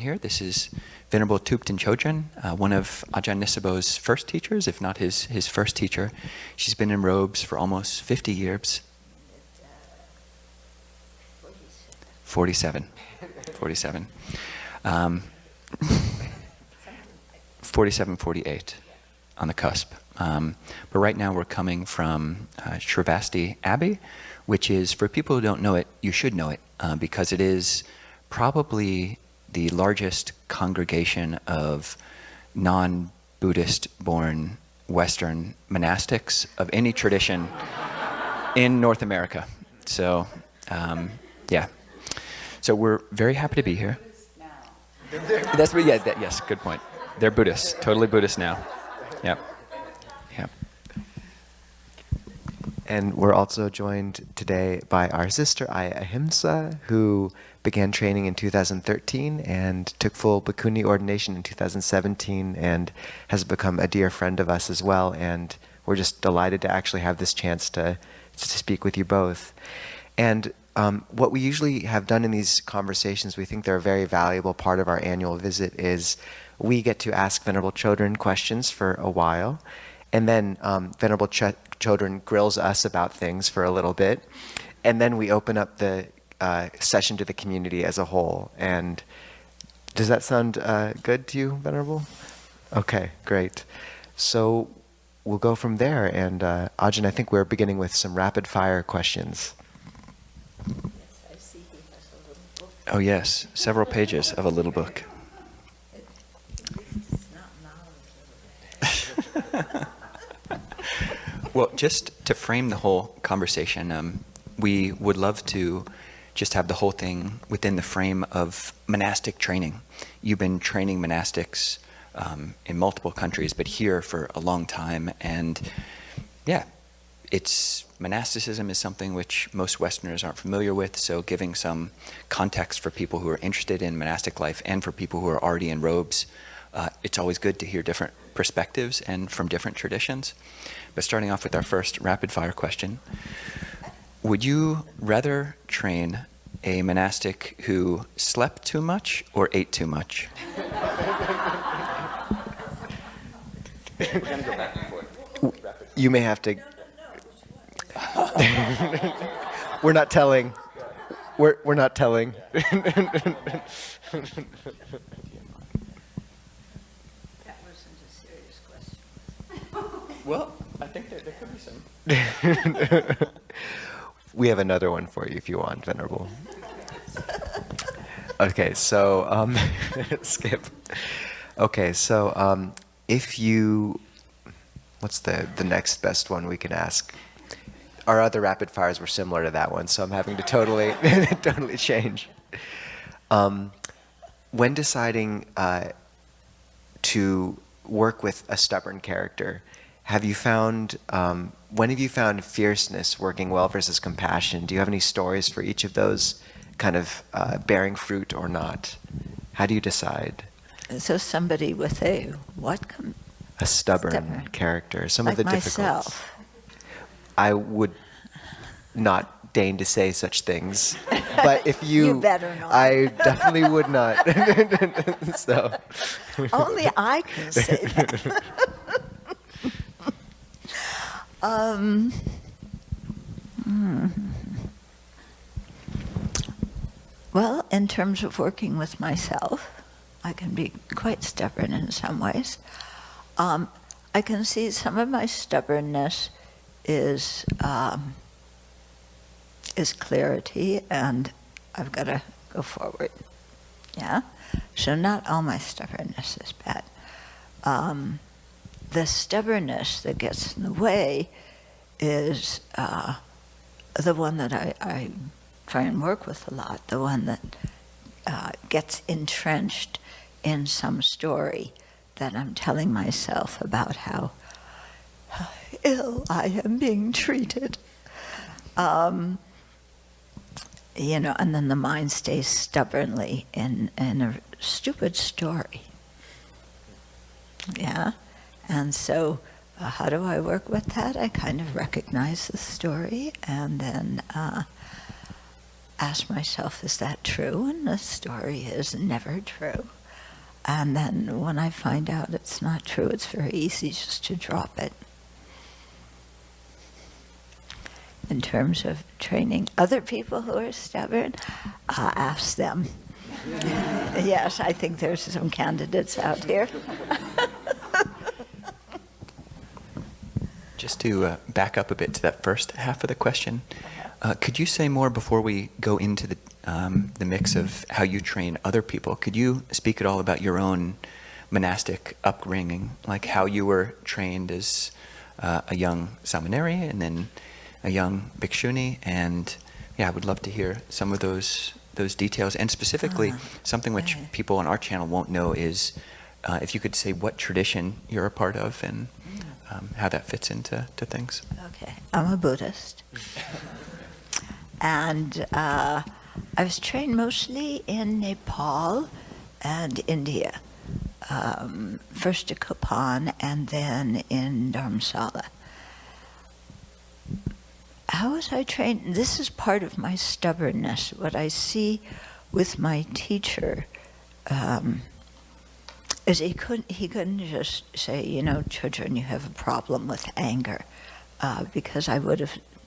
here. This is Venerable Thubten Chodron, one of Ajahn Nisabho's first teachers, if not his first teacher. She's been in robes for almost 50 years. 47. 47, 48 on the cusp. But right now we're coming from Shrivasti Abbey, which is, for people who don't know it, you should know it, because it is probably the largest congregation of non-Buddhist born Western monastics of any tradition in North America. So, yeah. So we're very happy to be here. Yes, good point. They're Buddhists, totally Buddhist now. Yep. And we're also joined today by our sister Aya Ahimsa, who began training in 2013 and took full bhikkhuni ordination in 2017 and has become a dear friend of us as well. And we're just delighted to actually have this chance to speak with you both. And what we usually have done in these conversations, we think they're a very valuable part of our annual visit, is we get to ask Venerable Chodron questions for a while, and then Venerable Chodron grills us about things for a little bit, and then we open up the session to the community as a whole. And does that sound good to you, Venerable? Okay, great. So we'll go from there. And Ajahn, I think we're beginning with some rapid fire questions. Yes, I see he has a little book. Oh yes, several pages of a little book. It's not knowledge. Well, just to frame the whole conversation, we would love to just have the whole thing within the frame of monastic training. You've been training monastics in multiple countries, but here for a long time. And yeah, monasticism is something which most Westerners aren't familiar with, so giving some context for people who are interested in monastic life and for people who are already in robes, it's always good to hear different perspectives and from different traditions. But starting off with our first rapid fire question, would you rather train a monastic who slept too much or ate too much? We're going to go back and forth. You may have to... We're not telling. We're not telling. That wasn't a serious question. Well, I think there could be some. We have another one for you if you want, Venerable. Okay, so skip. Okay, so if you, what's the next best one we can ask? Our other rapid fires were similar to that one, so I'm having to totally change. When deciding to work with a stubborn character, when have you found fierceness working well versus compassion? Do you have any stories for each of those kind of bearing fruit or not? How do you decide? So somebody with a what? A stubborn character. Some like of the difficult. Myself. I would not deign to say such things, but if you, You better not. I definitely would not. So. Only I can say that. Well, in terms of working with myself, I can be quite stubborn in some ways. I can see some of my stubbornness is clarity, and I've got to go forward. Yeah? So not all my stubbornness is bad. The stubbornness that gets in the way is the one that I try and work with a lot, the one that gets entrenched in some story that I'm telling myself about how ill I am being treated. And then the mind stays stubbornly in a stupid story. Yeah? And so how do I work with that? I kind of recognize the story, and then ask myself, is that true? And the story is never true. And then when I find out it's not true, it's very easy just to drop it. In terms of training other people who are stubborn, ask them. Yes, I think there's some candidates out here. Just to back up a bit to that first half of the question, could you say more before we go into the mix of how you train other people? Could you speak at all about your own monastic upbringing, like how you were trained as a young samaneri and then a young bhikshuni? And yeah, I would love to hear some of those details. And specifically, something which people on our channel won't know is if you could say what tradition you're a part of and how that fits into things. Okay, I'm a Buddhist. And I was trained mostly in Nepal and India. First at Kopan and then in Dharamsala. How was I trained? This is part of my stubbornness. What I see with my teacher is he couldn't just say, Chodron, you have a problem with anger, because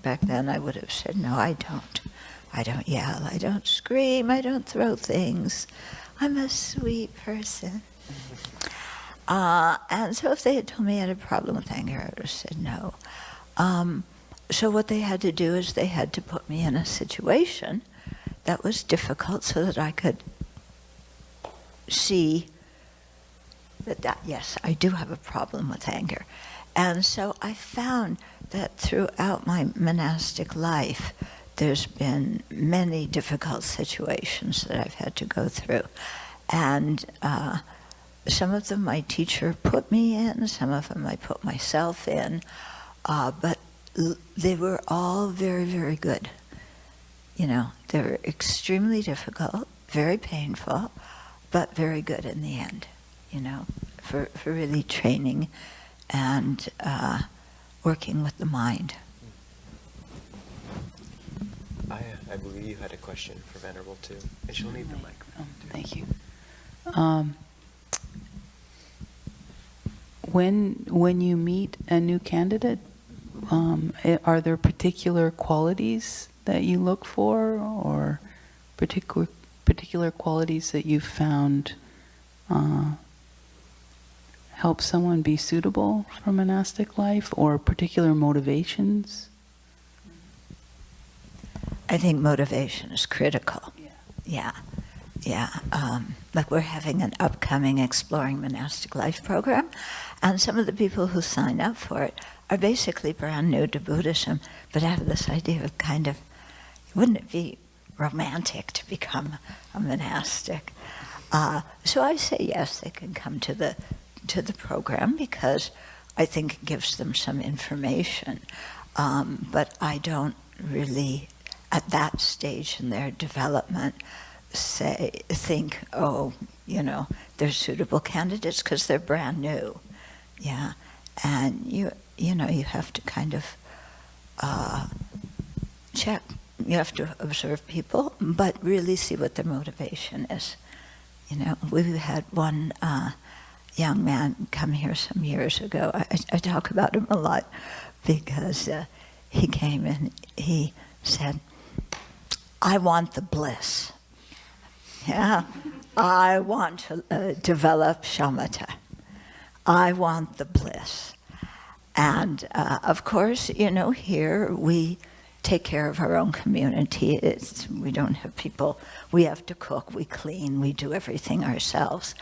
back then I would have said, no, I don't. I don't yell, I don't scream, I don't throw things. I'm a sweet person. And so if they had told me I had a problem with anger, I would have said no. So what they had to do is they had to put me in a situation that was difficult so that I could see that yes, I do have a problem with anger. And so I found that throughout my monastic life, there's been many difficult situations that I've had to go through. And some of them my teacher put me in, some of them I put myself in, but they were all very, very good. They were extremely difficult, very painful, but very good in the end, for really training and working with the mind. I believe you had a question for Venerable too, and she'll need the microphone too. Thank you. When you meet a new candidate, are there particular qualities that you look for, or particular qualities that you've found help someone be suitable for monastic life, or particular motivations? I think motivation is critical. Yeah. Like we're having an upcoming Exploring Monastic Life program, and some of the people who sign up for it are basically brand new to Buddhism, but have this idea of wouldn't it be romantic to become a monastic? So I say yes, they can come to the program because I think it gives them some information, but I don't really, at that stage in their development, think, they're suitable candidates because they're brand new. Yeah, and you have to kind of check. You have to observe people, but really see what their motivation is. We had one young man come here some years ago. I talk about him a lot because he came and he said, I want the bliss. Yeah, I want to develop shamatha. I want the bliss. And of course, here we take care of our own community. We don't have people, we have to cook, we clean, we do everything ourselves.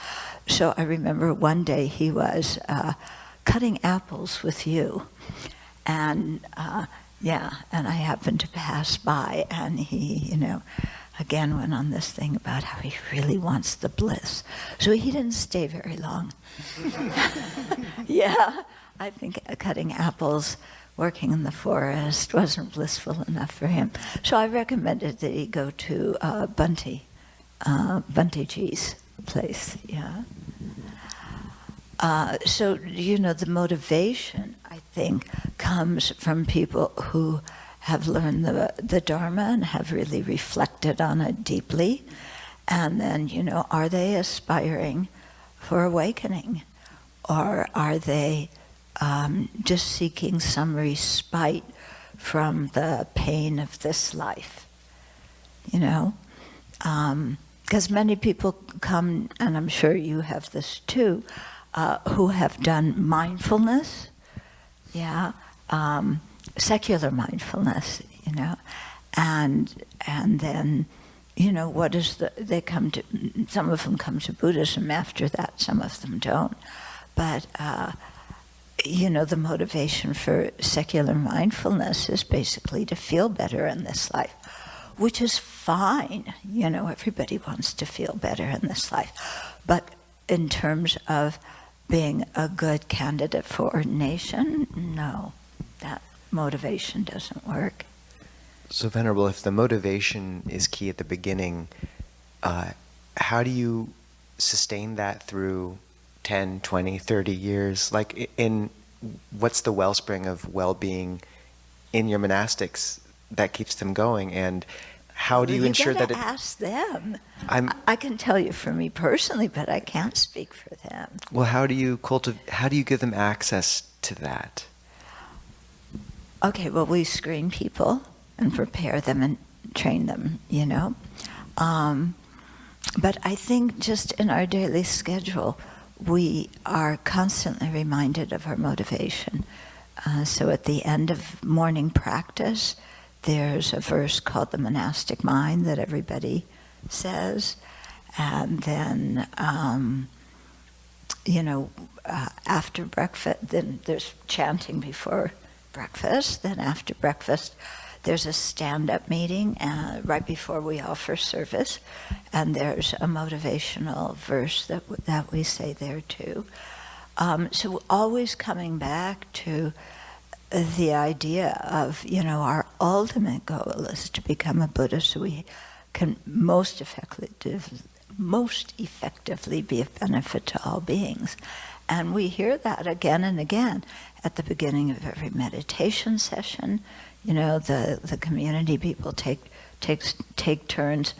So I remember one day he was cutting apples with you. And and I happened to pass by, and he, again went on this thing about how he really wants the bliss. So he didn't stay very long. Yeah, I think cutting apples, working in the forest wasn't blissful enough for him. So I recommended that he go to Bunty G's place, yeah. So, the motivation, I think, comes from people who have learned the Dharma and have really reflected on it deeply. And then, are they aspiring for awakening? Or are they just seeking some respite from the pain of this life? Because many people come, and I'm sure you have this too, who have done mindfulness, secular mindfulness, and then, what is they come to, some of them come to Buddhism after that, some of them don't. But, the motivation for secular mindfulness is basically to feel better in this life, which is fine. Everybody wants to feel better in this life. But in terms of being a good candidate for ordination, no, that motivation doesn't work. So, Venerable, if the motivation is key at the beginning, how do you sustain that through 10, 20, 30 years? Like, what's the wellspring of well-being in your monastics that keeps them going? And how do you ensure that it... ask them. I can tell you for me personally, but I can't speak for them. Well, how do you give them access to that? Okay, well, we screen people and prepare them and train them, But I think just in our daily schedule, we are constantly reminded of our motivation. So at the end of morning practice, there's a verse called the Monastic Mind that everybody says. And then, after breakfast, then there's chanting before breakfast. Then after breakfast, there's a stand-up meeting right before we offer service, and there's a motivational verse that we say there too. So always coming back to the idea of, our ultimate goal is to become a Buddha so we can most effectively be of benefit to all beings. And we hear that again and again at the beginning of every meditation session. The community people take turns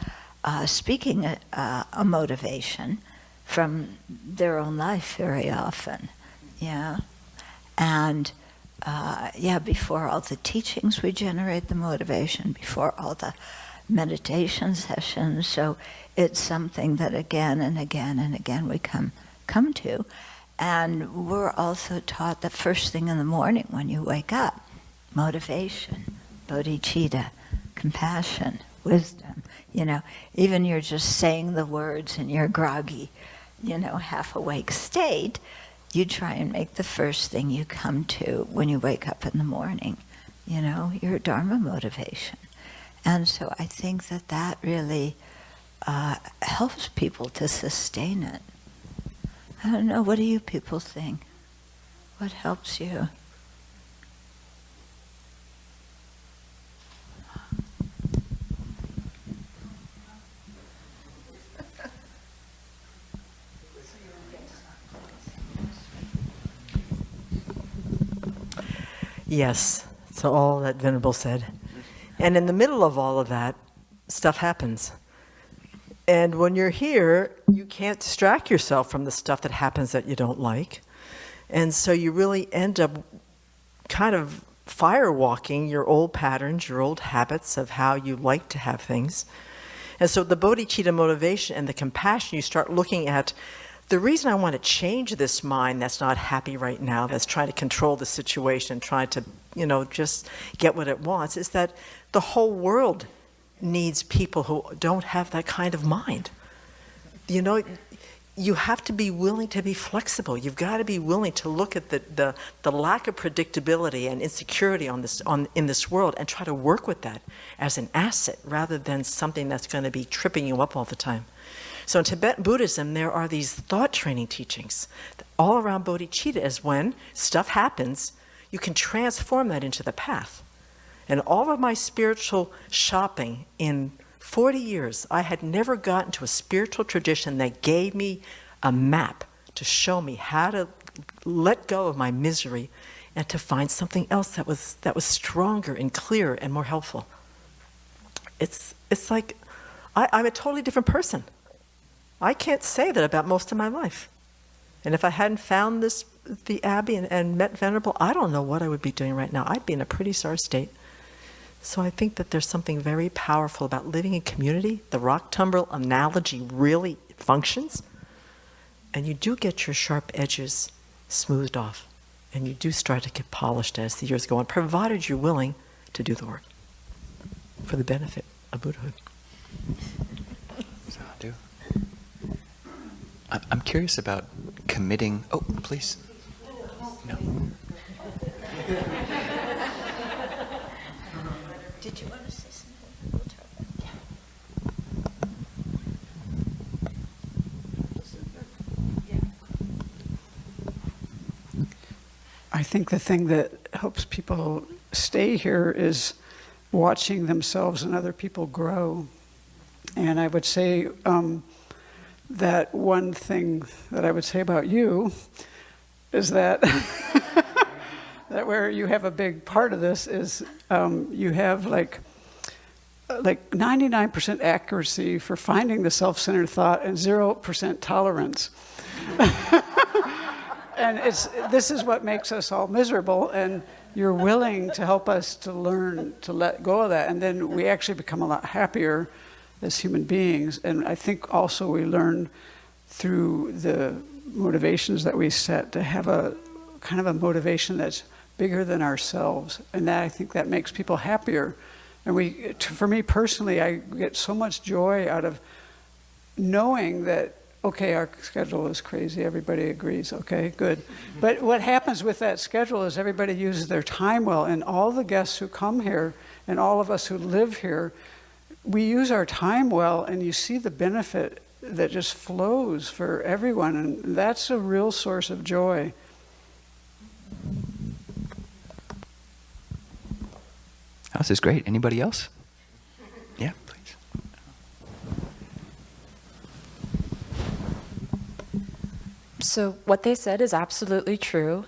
speaking a motivation from their own life very often. And before all the teachings we generate the motivation, before all the meditation sessions. So it's something that again and again and again we come to. And we're also taught that first thing in the morning when you wake up, motivation, bodhicitta, compassion, wisdom, even you're just saying the words in your groggy, half awake state, you try and make the first thing you come to when you wake up in the morning, your Dharma motivation. And so I think that really helps people to sustain it. I don't know, what do you people think? What helps you? Yes, so all that Venerable said. And in the middle of all of that, stuff happens. And when you're here, you can't distract yourself from the stuff that happens that you don't like. And so you really end up kind of firewalking your old patterns, your old habits of how you like to have things. And so the bodhicitta motivation and the compassion, you start looking at the reason I want to change this mind that's not happy right now, that's trying to control the situation, trying to, just get what it wants, is that the whole world needs people who don't have that kind of mind. You have to be willing to be flexible. You've got to be willing to look at the lack of predictability and insecurity in this world and try to work with that as an asset rather than something that's going to be tripping you up all the time. So in Tibetan Buddhism, there are these thought training teachings all around bodhicitta, as when stuff happens, you can transform that into the path. And all of my spiritual shopping in 40 years, I had never gotten to a spiritual tradition that gave me a map to show me how to let go of my misery and to find something else that was stronger and clearer and more helpful. It's like I'm a totally different person. I can't say that about most of my life. And if I hadn't found the Abbey and met Venerable, I don't know what I would be doing right now. I'd be in a pretty sorry state. So I think that there's something very powerful about living in community. The rock tumble analogy really functions. And you do get your sharp edges smoothed off. And you do start to get polished as the years go on, provided you're willing to do the work for the benefit of Buddhahood. Sadhu. I'm curious about committing. Oh, please. No. Did you want to say something? I think the thing that helps people stay here is watching themselves and other people grow. And I would say that one thing that I would say about you is that that where you have a big part of this is you have like 99% accuracy for finding the self-centered thought and 0% tolerance. And this is what makes us all miserable, and you're willing to help us to learn to let go of that, and then we actually become a lot happier as human beings. And I think also we learn through the motivations that we set to have a kind of a motivation that's bigger than ourselves, and that I think that makes people happier. And for me personally, I get so much joy out of knowing that, okay, our schedule is crazy, everybody agrees, okay, good. But what happens with that schedule is everybody uses their time well, and all the guests who come here, and all of us who live here, we use our time well, and you see the benefit that just flows for everyone, and that's a real source of joy. Oh, this is great. Anybody else? Yeah, please. So what they said is absolutely true.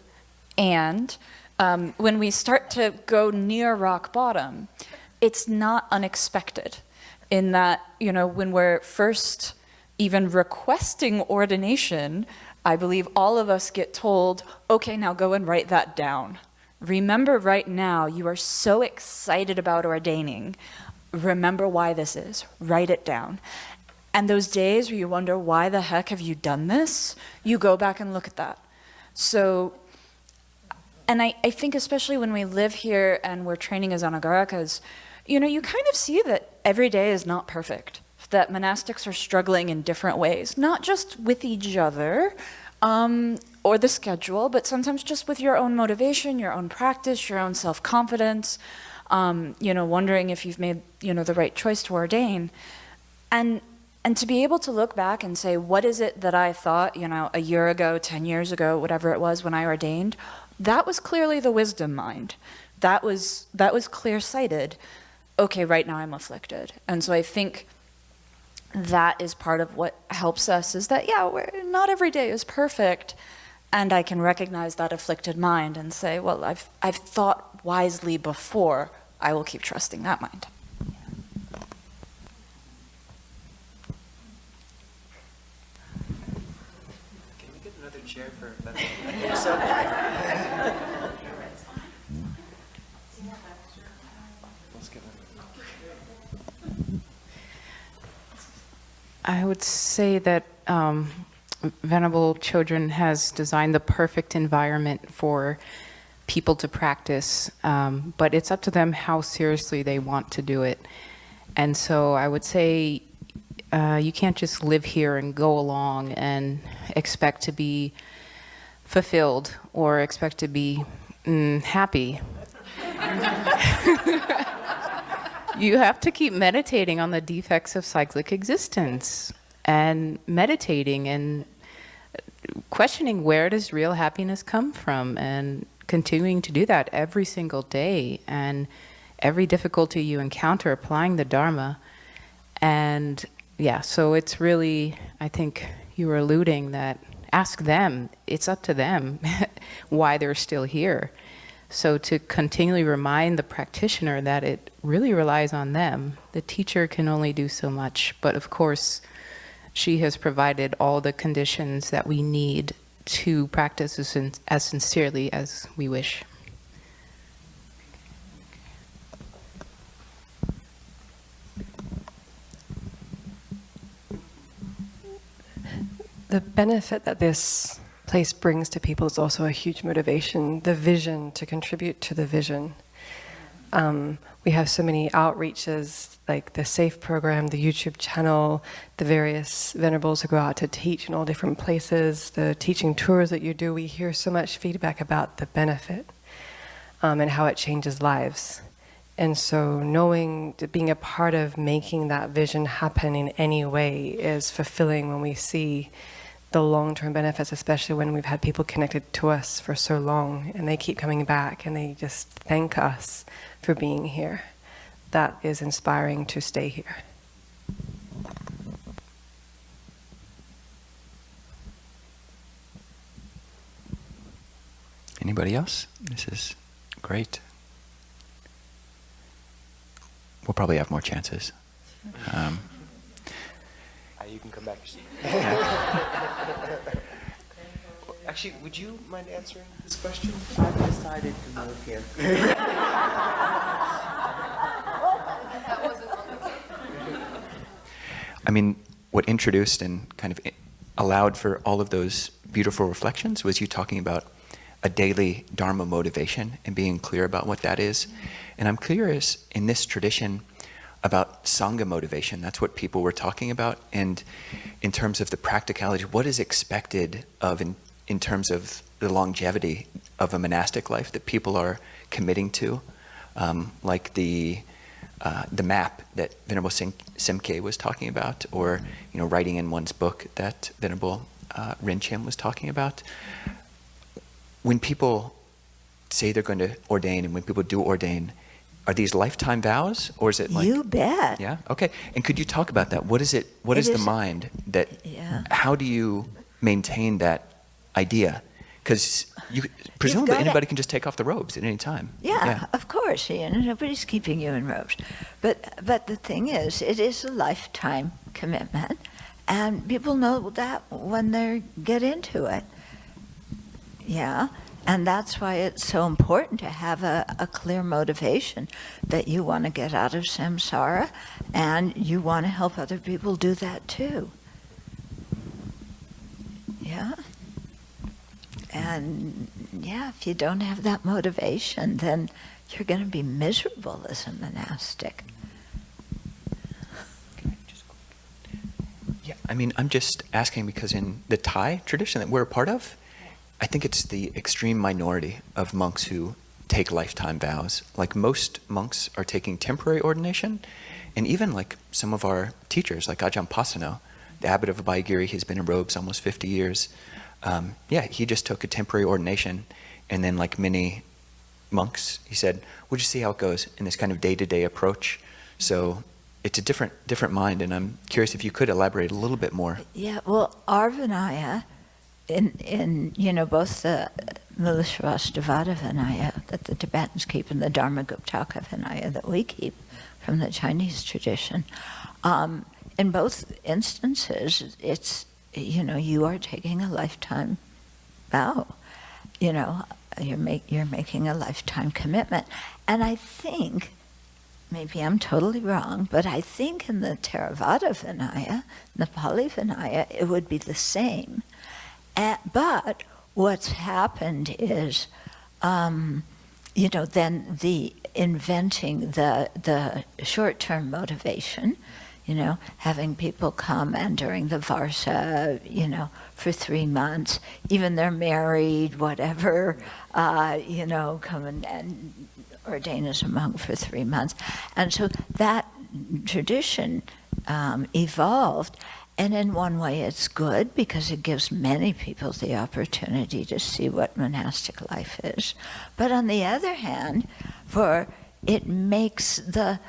And when we start to go near rock bottom, it's not unexpected in that, when we're first even requesting ordination, I believe all of us get told, okay, now go and write that down. Remember right now, you are so excited about ordaining. Remember why this is. Write it down. And those days where you wonder, why the heck have you done this? You go back and look at that. So, and I think especially when we live here and we're training as anagarakas, you kind of see that every day is not perfect, that monastics are struggling in different ways, not just with each other, or the schedule, but sometimes just with your own motivation, your own practice, your own self-confidence, wondering if you've made, the right choice to ordain. And to be able to look back and say, what is it that I thought, a year ago, 10 years ago, whatever it was when I ordained, that was clearly the wisdom mind. That was clear-sighted. Okay, right now I'm afflicted. And so I think that is part of what helps us is that, not every day is perfect. And I can recognize that afflicted mind and say, well, I've thought wisely before. I will keep trusting that mind. Can we get another chair for I would say that Venerable Chodron has designed the perfect environment for people to practice, but it's up to them how seriously they want to do it. And so I would say you can't just live here and go along and expect to be fulfilled or expect to be happy. You have to keep meditating on the defects of cyclic existence and meditating and questioning where does real happiness come from and continuing to do that every single day and every difficulty you encounter applying the Dharma. And so it's really, I think you were alluding that ask them, it's up to them why they're still here. So to continually remind the practitioner that it really relies on them, the teacher can only do so much. But of course, she has provided all the conditions that we need to practice as sincerely as we wish. The benefit that this place brings to people is also a huge motivation, the vision, to contribute to the vision. We have so many outreaches, like the SAFE program, the YouTube channel, the various venerables who go out to teach in all different places, the teaching tours that you do. We hear so much feedback about the benefit and how it changes lives. And so knowing, being a part of making that vision happen in any way is fulfilling when we see the long-term benefits, especially when we've had people connected to us for so long and they keep coming back and they just thank us for being here. That is inspiring to stay here. Anybody else? This is great. We'll probably have more chances. You can come back. Actually, would you mind answering this question? I've decided to move here. I mean, what introduced and kind of allowed for all of those beautiful reflections was you talking about a daily Dharma motivation and being clear about what that is. And I'm curious, in this tradition, about Sangha motivation. That's what people were talking about. And in terms of the practicality, what is expected of in terms of the longevity of a monastic life that people are committing to, like the map that Venerable Simke was talking about, or writing in one's book that Venerable Rinchen was talking about. When people say they're going to ordain, and when people do ordain, are these lifetime vows, or is it like... You bet. Yeah? Okay. And could you talk about that? What is it? What is the mind that... Yeah. How do you maintain that idea? Because presumably anybody can just take off the robes at any time. Yeah, of course. Nobody's keeping you in robes. But the thing is, it is a lifetime commitment, and people know that when they get into it. Yeah. And that's why it's so important to have a clear motivation that you want to get out of samsara and you want to help other people do that too. Yeah. And yeah, if you don't have that motivation, then you're going to be miserable as a monastic. Yeah, I mean, I'm just asking because in the Thai tradition that we're a part of, I think it's the extreme minority of monks who take lifetime vows. Like most monks are taking temporary ordination, and even like some of our teachers, like Ajahn Pasano, the abbot of Abhidharma, he's been in robes almost 50 years. He just took a temporary ordination, and then like many monks, he said, we'll just see how it goes in this kind of day-to-day approach. So it's a different mind, and I'm curious if you could elaborate a little bit more. Yeah, well, our Vinaya, in both the Mulashavastivada Vinaya that the Tibetans keep and the Dharma-Guptaka Vinaya that we keep from the Chinese tradition, in both instances, it's, you are taking a lifetime vow. You're making a lifetime commitment. And I think, maybe I'm totally wrong, but I think in the Theravāda Vinaya, the Pali Vinaya, it would be the same. But what's happened is, then the inventing the short-term motivation, having people come and during the Varsa, for 3 months, even they're married, whatever, come and ordain as a monk for 3 months. And so that tradition evolved. And in one way it's good because it gives many people the opportunity to see what monastic life is. But on the other hand, it makes the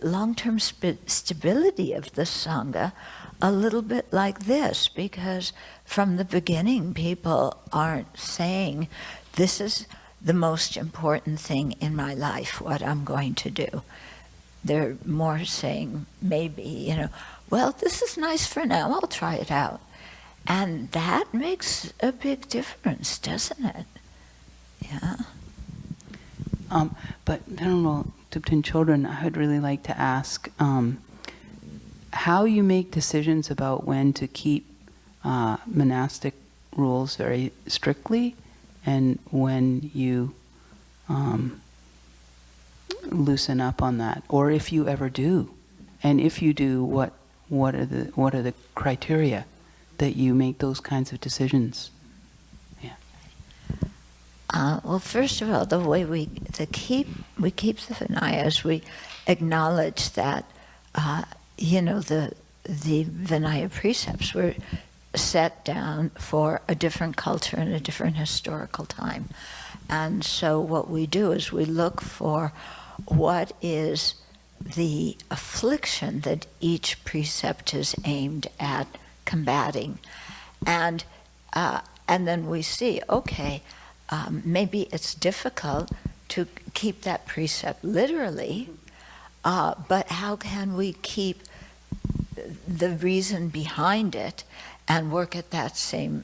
long-term stability of the Sangha a little bit like this, because from the beginning people aren't saying, this is the most important thing in my life, what I'm going to do. They're more saying, maybe, well, this is nice for now, I'll try it out. And that makes a big difference, doesn't it? Yeah. But Venerable Thubten Chodron, I would really like to ask how you make decisions about when to keep monastic rules very strictly and when you loosen up on that, or if you ever do, and if you do, what are the criteria that you make those kinds of decisions? Well, first of all, the way we keep the Vinayas, we acknowledge that the Vinaya precepts were set down for a different culture and a different historical time. And so what we do is we look for what is the affliction that each precept is aimed at combating. And then we see, okay, maybe it's difficult to keep that precept literally, but how can we keep the reason behind it and work at that same,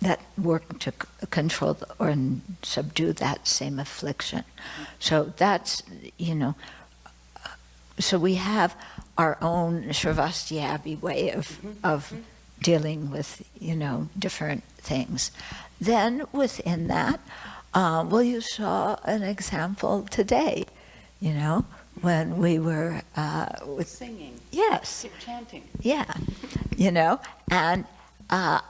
that work to control or subdue that same affliction. So that's, so we have our own Sravastyabi way of dealing with, different things. Then within that, well, you saw an example today, when we were with Singing. Yes. Chanting. Yeah,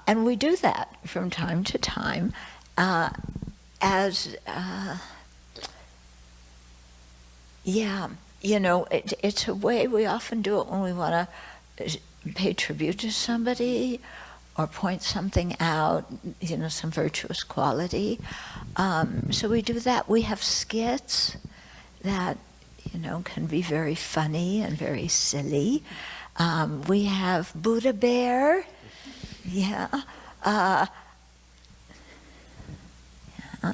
and we do that from time to time as it's a way we often do it when we want to pay tribute to somebody or point something out, some virtuous quality. So we do that. We have skits that, can be very funny and very silly. We have Buddha Bear.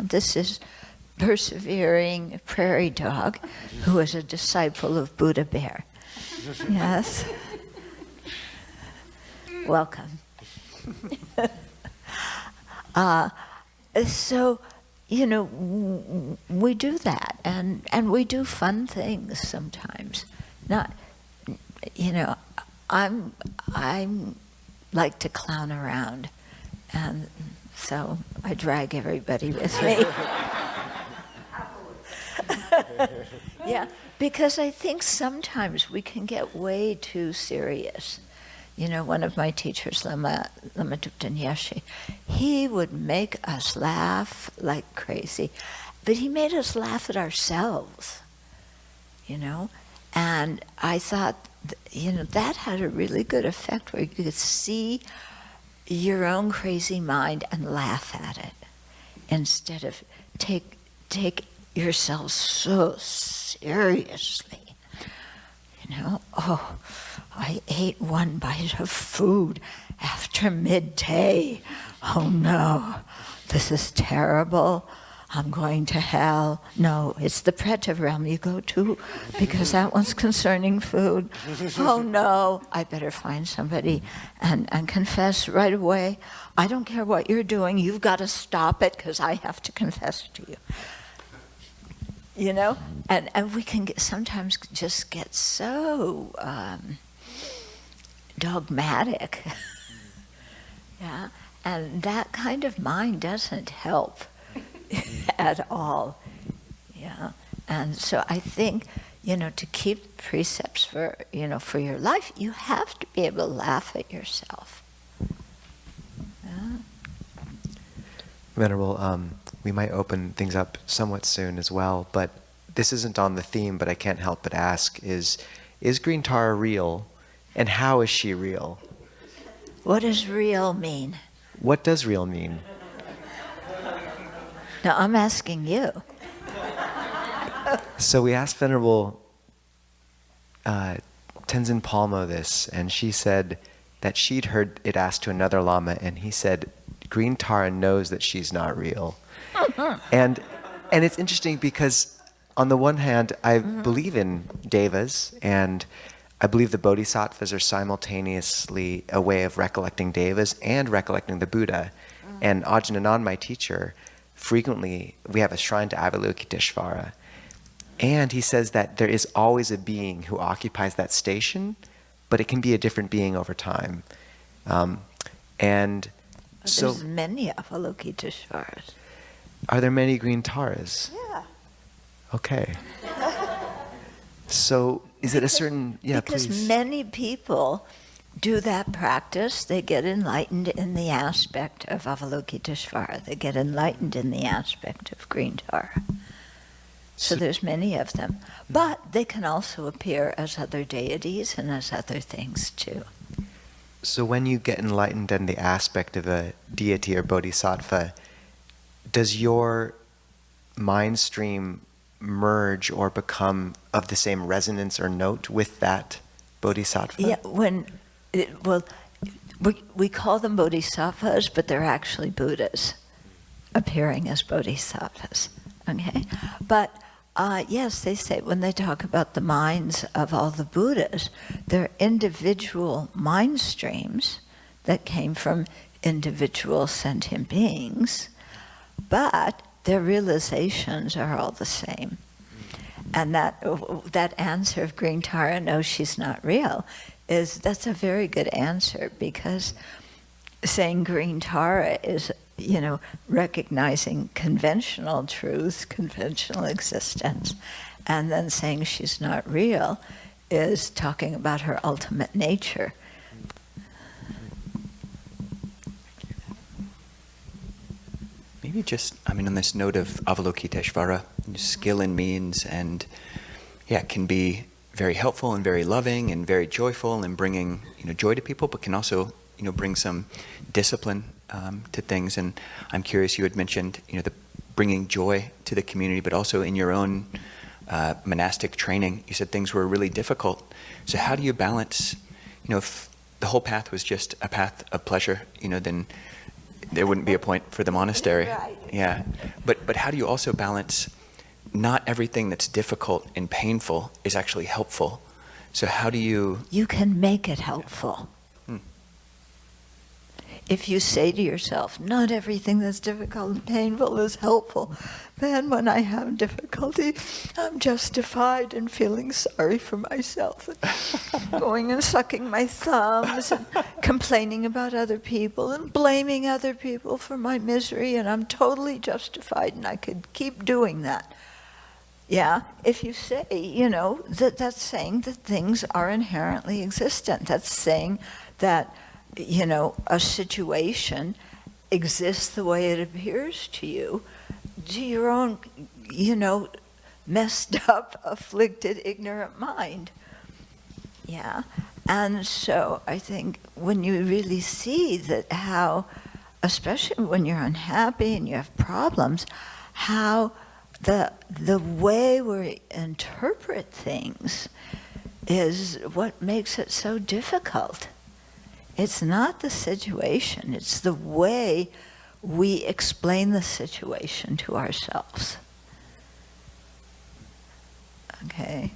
This is persevering prairie dog who is a disciple of Buddha Bear. Yes. Welcome. So, we do that, and we do fun things sometimes. Not, I'm like to clown around, and so I drag everybody with me. Yeah, because I think sometimes we can get way too serious. One of my teachers, Lama Thubten Yeshe, he would make us laugh like crazy, but he made us laugh at ourselves, and I thought, that had a really good effect where you could see your own crazy mind and laugh at it instead of take yourself so seriously. Oh, I ate one bite of food after midday. Oh no, this is terrible. I'm going to hell. No, it's the Preta realm you go to because that one's concerning food. Oh no, I better find somebody and confess right away. I don't care what you're doing. You've got to stop it because I have to confess to you. And we can sometimes just get so dogmatic. Yeah, and that kind of mind doesn't help at all. Yeah, and so I think, to keep precepts for your life, you have to be able to laugh at yourself. Yeah. Venerable, we might open things up somewhat soon as well, but this isn't on the theme, but I can't help but ask, is Green Tara real, and how is she real? What does real mean? What does real mean? Now, I'm asking you. So we asked Venerable Tenzin Palmo this, and she said that she'd heard it asked to another Lama, and he said, green Tara knows that she's not real. And it's interesting because on the one hand, I believe in devas, and I believe the bodhisattvas are simultaneously a way of recollecting devas and recollecting the Buddha. And Ajahn, my teacher, frequently, we have a shrine to Avalokiteshvara, and he says that there is always a being who occupies that station, but it can be a different being over time. And so, there's many Avalokiteshvaras. Are there many green Taras? Yeah. Okay. So is it a certain, because please. Many people do that practice. They get enlightened in the aspect of Avalokiteshvara. They get enlightened in the aspect of green Tara. So there's many of them. But they can also appear as other deities and as other things too. So when you get enlightened in the aspect of a deity or bodhisattva, does your mind stream merge or become of the same resonance or note with that bodhisattva? Yeah, we call them bodhisattvas, but they're actually Buddhas appearing as bodhisattvas. Okay? But yes, they say when they talk about the minds of all the Buddhas, they're individual mind streams that came from individual sentient beings, but their realizations are all the same. And that answer of green Tara, no, she's not real, that's a very good answer, because saying green Tara is, recognizing conventional truths, conventional existence, and then saying she's not real is talking about her ultimate nature. Maybe just, on this note of Avalokiteshvara, skill in means, and can be very helpful and very loving and very joyful and bringing, joy to people, but can also, bring some discipline to things. And I'm curious, you had mentioned, the bringing joy to the community, but also in your own monastic training, you said things were really difficult. So how do you balance, if the whole path was just a path of pleasure, then there wouldn't be a point for the monastery. Right. Yeah. But how do you also balance not everything that's difficult and painful is actually helpful? So how do you... You can make it helpful. If you say to yourself, not everything that's difficult and painful is helpful, then when I have difficulty, I'm justified in feeling sorry for myself, and going and sucking my thumbs and complaining about other people and blaming other people for my misery, and I'm totally justified, and I could keep doing that. Yeah, if you say, that's saying that things are inherently existent. That's saying that a situation exists the way it appears to you, to your own, messed up, afflicted, ignorant mind. Yeah. And so I think when you really see that how, especially when you're unhappy and you have problems, how the way we interpret things is what makes it so difficult. It's not the situation, it's the way we explain the situation to ourselves. Okay.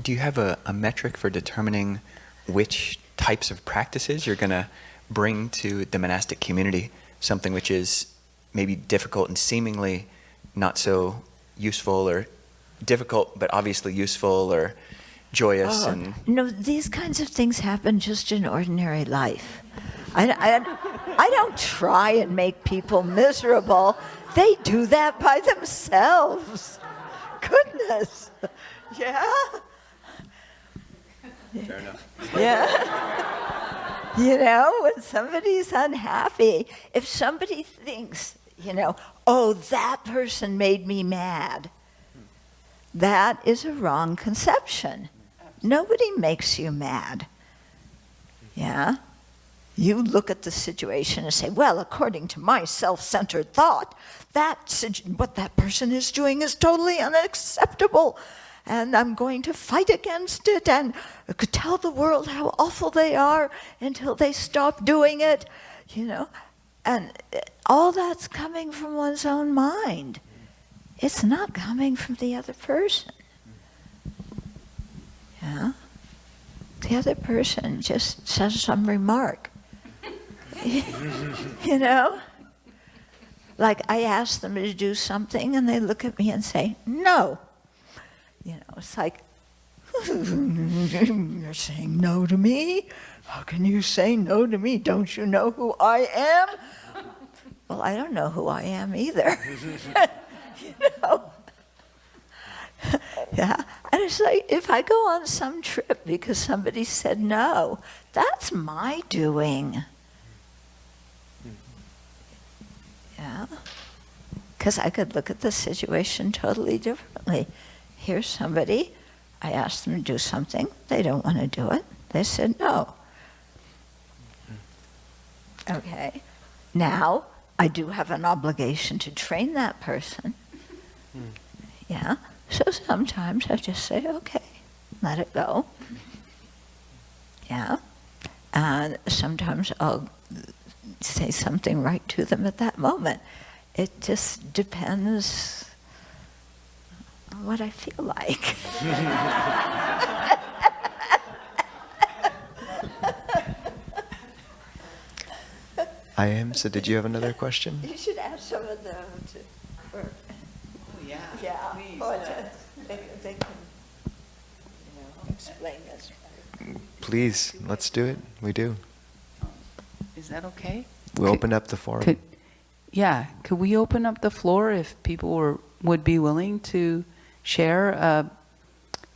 Do you have a metric for determining which types of practices you're going to bring to the monastic community? Something which is maybe difficult and seemingly not so useful, or difficult but obviously useful, or joyous. No, these kinds of things happen just in ordinary life. I don't try and make people miserable. They do that by themselves. Goodness. Yeah? Fair enough. Yeah. When somebody's unhappy, if somebody thinks, oh, that person made me mad, that is a wrong conception. Nobody makes you mad. Yeah? You look at the situation and say, well, according to my self-centered thought, what that person is doing is totally unacceptable, and I'm going to fight against it and tell the world how awful they are until they stop doing it. And all that's coming from one's own mind. It's not coming from the other person. Yeah? The other person just says some remark. You know? Like I ask them to do something and they look at me and say, no. You know, it's like, you're saying no to me? How can you say no to me? Don't you know who I am? Well, I don't know who I am either. You know? Yeah, and it's like if I go on some trip because somebody said no, that's my doing. Yeah, because I could look at the situation totally differently. Here's somebody, I asked them to do something, they don't want to do it, they said no. Okay, now I do have an obligation to train that person. Yeah. So sometimes I just say, okay, let it go. Yeah. And sometimes I'll say something right to them at that moment. It just depends on what I feel like. Ahimsa, did you have another question? You should ask some of them to work. Yeah, or they can, explain this. Please, let's do it. We do. Is that okay? We'll open up the forum. Could we open up the floor if people would be willing to share a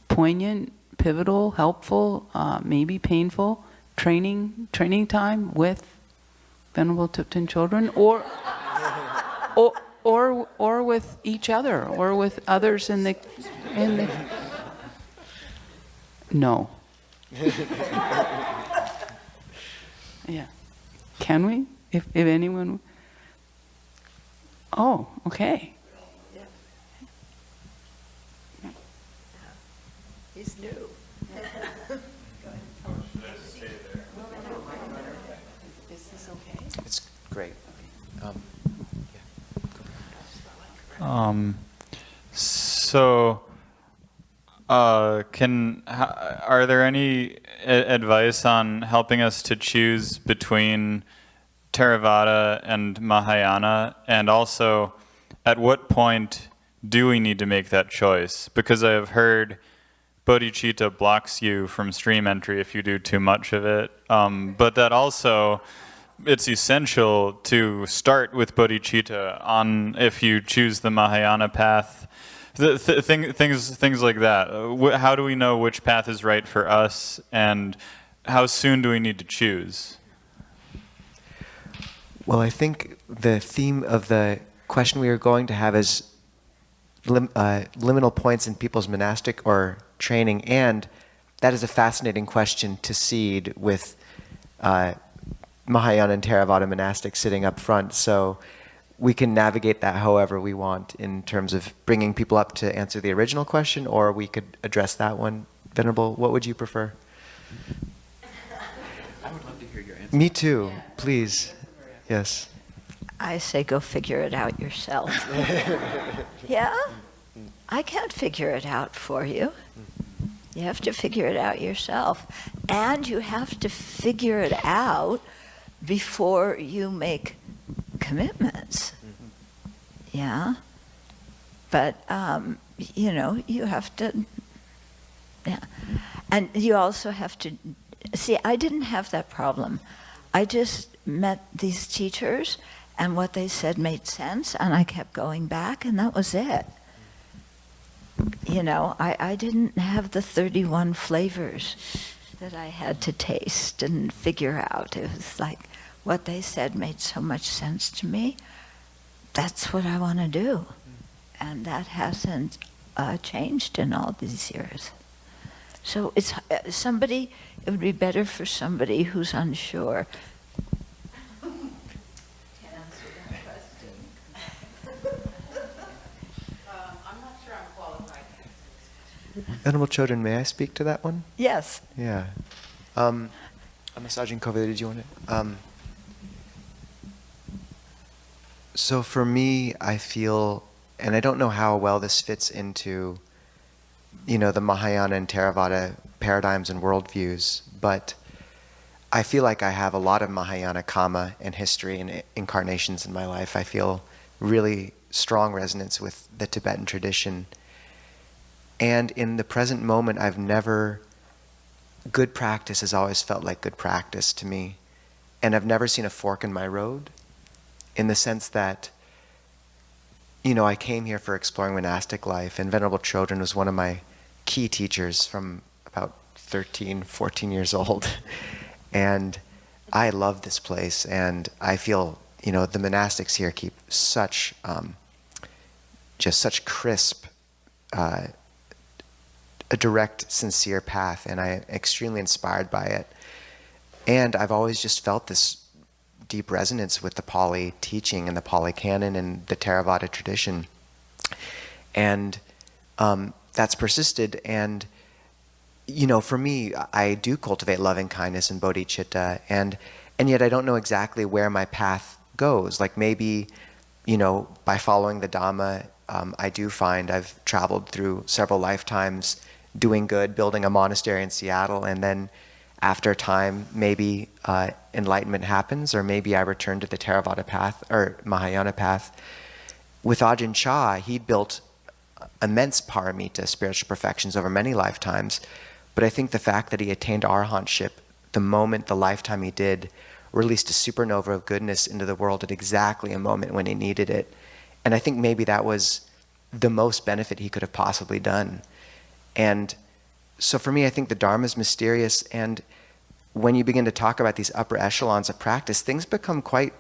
poignant, pivotal, helpful, maybe painful training time with Venerable Thubten Chodron, or with each other, or with others in the No. Yeah. Can we? If anyone. Oh, okay. He's new. Is this okay? It's great. Are there any advice on helping us to choose between Theravāda and Mahāyāna, and also at what point do we need to make that choice? Because I have heard bodhicitta blocks you from stream entry if you do too much of it, but that also it's essential to start with bodhicitta on if you choose the Mahāyāna path. Things like that. How do we know which path is right for us, and how soon do we need to choose? Well, I think the theme of the question we are going to have is liminal points in people's monastic or training, and that is a fascinating question to seed with Mahāyāna and Theravāda monastic sitting up front. So we can navigate that however we want in terms of bringing people up to answer the original question, or we could address that one. Venerable, what would you prefer? I would love to hear your answer. Me too, please. Yes. I say go figure it out yourself. Yeah? I can't figure it out for you. You have to figure it out yourself. And you have to figure it out before you make commitments. Yeah? But, you have to, yeah. And you also have to, see, I didn't have that problem. I just met these teachers, and what they said made sense, and I kept going back, and that was it. I didn't have the 31 flavors that I had to taste and figure out. It was like what they said made so much sense to me. That's what I want to do. And that hasn't changed in all these years. So it would be better for somebody who's unsure. Venerable Chodron, may I speak to that one? Yes. Yeah. Ajahn Kovilo, did you want to? So for me, I feel, and I don't know how well this fits into, the Mahayana and Theravāda paradigms and worldviews, but I feel like I have a lot of Mahayana karma and history and incarnations in my life. I feel really strong resonance with the Tibetan tradition. And in the present moment, good practice has always felt like good practice to me. And I've never seen a fork in my road, in the sense that, I came here for exploring monastic life, and Venerable Chodron was one of my key teachers from about 13, 14 years old. And I love this place, and I feel, the monastics here keep such crisp, a direct, sincere path, and I'm extremely inspired by it. And I've always just felt this deep resonance with the Pali teaching and the Pali canon and the Theravada tradition. And that's persisted. And, for me, I do cultivate loving kindness and bodhicitta, and yet I don't know exactly where my path goes. Like maybe, by following the Dhamma, I do find I've traveled through several lifetimes doing good, building a monastery in Seattle, and then after a time, maybe enlightenment happens, or maybe I return to the Theravada path or Mahayana path. With Ajahn Chah, he built immense paramita, spiritual perfections, over many lifetimes. But I think the fact that he attained arahantship the lifetime he did, released a supernova of goodness into the world at exactly a moment when he needed it. And I think maybe that was the most benefit he could have possibly done. And so for me, I think the Dharma is mysterious, and when you begin to talk about these upper echelons of practice, things become quite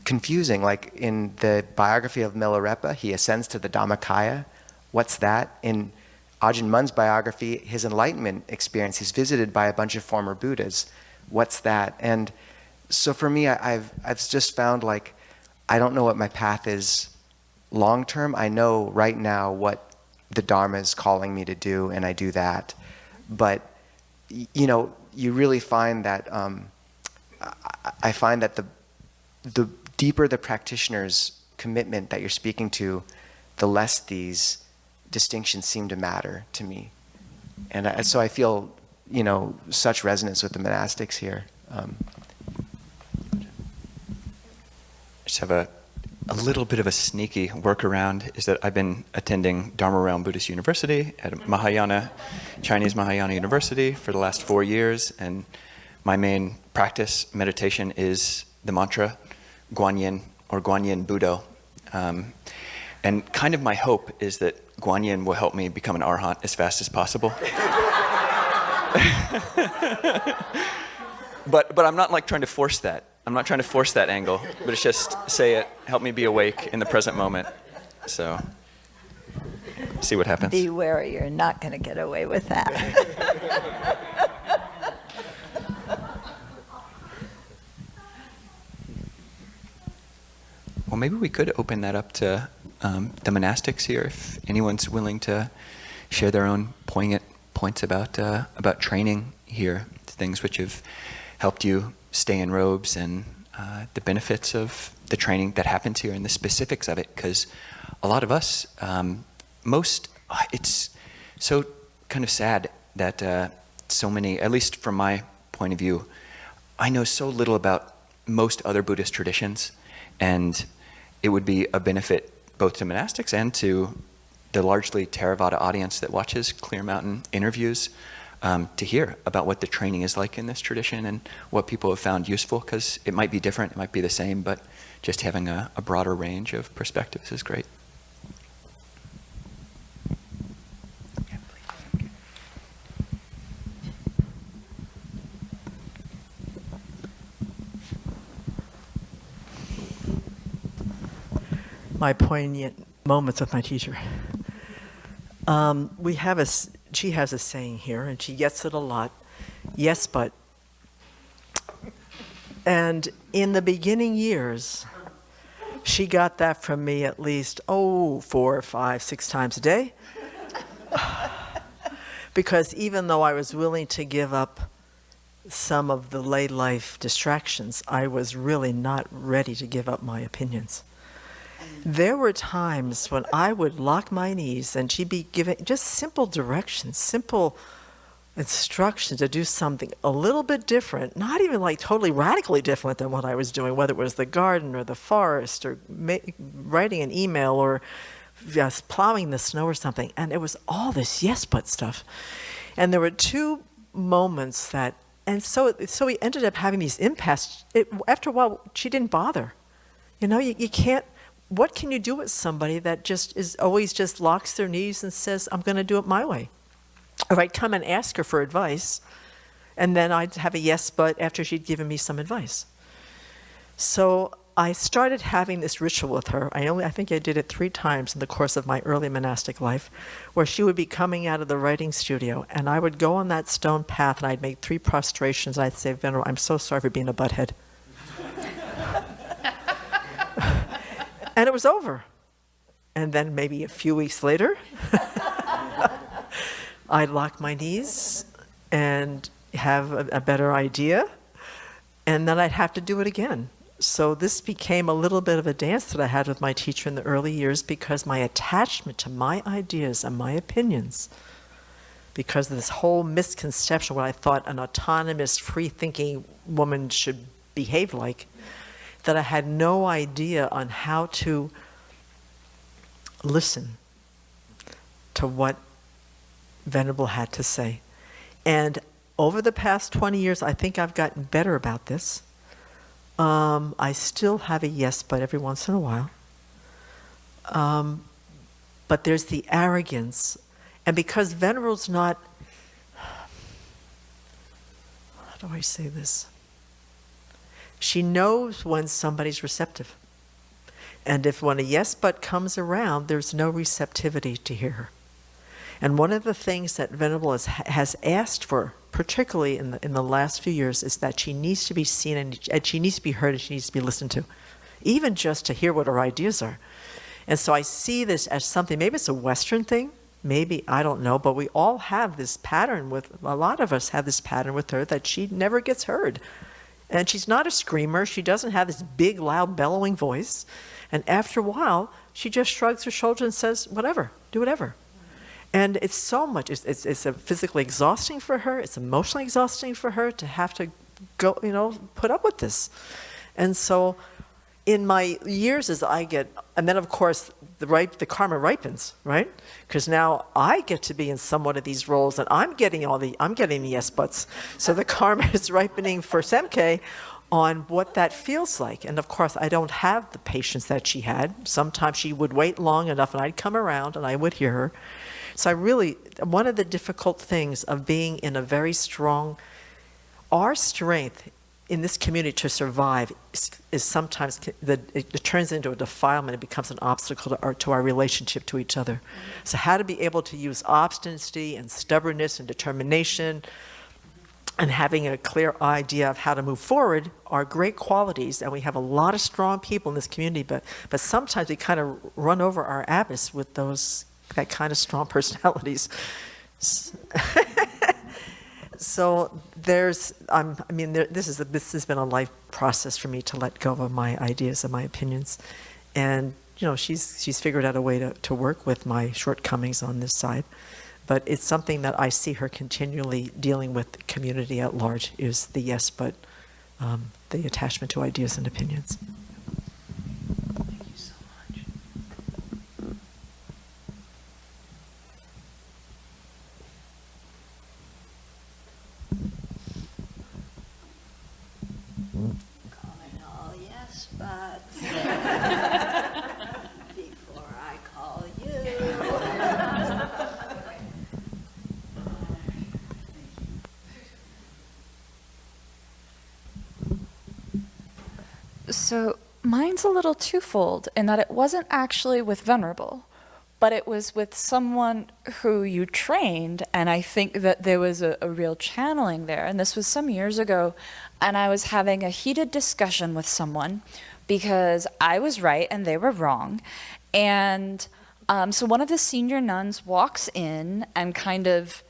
confusing. Like in the biography of Milarepa, he ascends to the Dhammakaya. What's that? In Ajahn Mun's biography, his enlightenment experience, he's visited by a bunch of former Buddhas. What's that? And so for me, I've just found, like, I don't know what my path is long term. I know right now what the Dharma is calling me to do, and I do that. But, you really find that, I find that the deeper the practitioner's commitment that you're speaking to, the less these distinctions seem to matter to me. And so I feel, such resonance with the monastics here. Just have a little bit of a sneaky workaround is that I've been attending Dharma Realm Buddhist University at Chinese Mahayana University for the last 4 years, and my main practice, meditation, is the mantra Guanyin or Guanyin Budo. And kind of my hope is that Guanyin will help me become an arhat as fast as possible. But I'm not like trying to force that. I'm not trying to force that angle, but it's just say it, help me be awake in the present moment. So, see what happens. Be wary, you're not going to get away with that. Well, maybe we could open that up to the monastics here, if anyone's willing to share their own poignant points about training here, things which have helped you stay in robes, and the benefits of the training that happens here and the specifics of it. Because a lot of us, it's so kind of sad that so many, at least from my point of view, I know so little about most other Buddhist traditions, and it would be a benefit both to monastics and to the largely Theravada audience that watches Clear Mountain interviews, to hear about what the training is like in this tradition and what people have found useful, because it might be different, it might be the same, but just having a broader range of perspectives is great. My poignant moments with my teacher. She has a saying here, and she gets it a lot. Yes, but. And in the beginning years, she got that from me at least, 4, 5, 6 times a day. Because even though I was willing to give up some of the lay life distractions, I was really not ready to give up my opinions. There were times when I would lock my knees and she'd be giving just simple directions, simple instructions to do something a little bit different, not even like totally radically different than what I was doing, whether it was the garden or the forest or writing an email or just plowing the snow or something. And it was all this yes but stuff. And there were two moments that, and so we ended up having these impasses. After a while, she didn't bother. You know, you can't, what can you do with somebody that just is always just locks their knees and says, I'm going to do it my way? Or I'd come and ask her for advice, and then I'd have a yes but after she'd given me some advice. So I started having this ritual with her. I think I did it 3 times in the course of my early monastic life, where she would be coming out of the writing studio, and I would go on that stone path, and I'd make 3 prostrations. I'd say, Venerable, I'm so sorry for being a butthead. And it was over. And then maybe a few weeks later, I'd lock my knees and have a better idea, and then I'd have to do it again. So this became a little bit of a dance that I had with my teacher in the early years, because my attachment to my ideas and my opinions, because of this whole misconception of what I thought an autonomous, free-thinking woman should behave like, that I had no idea on how to listen to what Venerable had to say. And over the past 20 years, I think I've gotten better about this. I still have a yes, but every once in a while. But there's the arrogance. And because Venerable's not, how do I say this? She knows when somebody's receptive. And if when a yes but comes around, there's no receptivity to hear her. And one of the things that Venerable has asked for, particularly in the last few years, is that she needs to be seen and she needs to be heard and she needs to be listened to, even just to hear what her ideas are. And so I see this as something, maybe it's a Western thing, maybe, I don't know, but we all have this pattern a lot of us have this pattern with her, that she never gets heard. And she's not a screamer, she doesn't have this big, loud, bellowing voice. And after a while, she just shrugs her shoulders and says, whatever, do whatever. And it's so much, it's physically exhausting for her, it's emotionally exhausting for her to have to go, put up with this. And so in my years as I get, and then of course the karma ripens, right? Because now I get to be in somewhat of these roles and I'm getting the yes buts. So the karma is ripening for Semke on what that feels like. And of course I don't have the patience that she had. Sometimes she would wait long enough and I'd come around and I would hear her. So one of the difficult things of being in a very strong, our strength in this community to survive is sometimes, it turns into a defilement, it becomes an obstacle to our relationship to each other. So how to be able to use obstinacy and stubbornness and determination and having a clear idea of how to move forward are great qualities, and we have a lot of strong people in this community, but sometimes we kind of run over our abyss with that kind of strong personalities. So this has been a life process for me to let go of my ideas and my opinions. And, she's figured out a way to work with my shortcomings on this side. But it's something that I see her continually dealing with the community at large, is the yes, but the attachment to ideas and opinions. Thank you so much. Calling all yes, but before I call you. So mine's a little twofold in that it wasn't actually with Venerable, but it was with someone who you trained, and I think that there was a real channeling there. And this was some years ago, and I was having a heated discussion with someone because I was right and they were wrong. And so one of the senior nuns walks in and kind of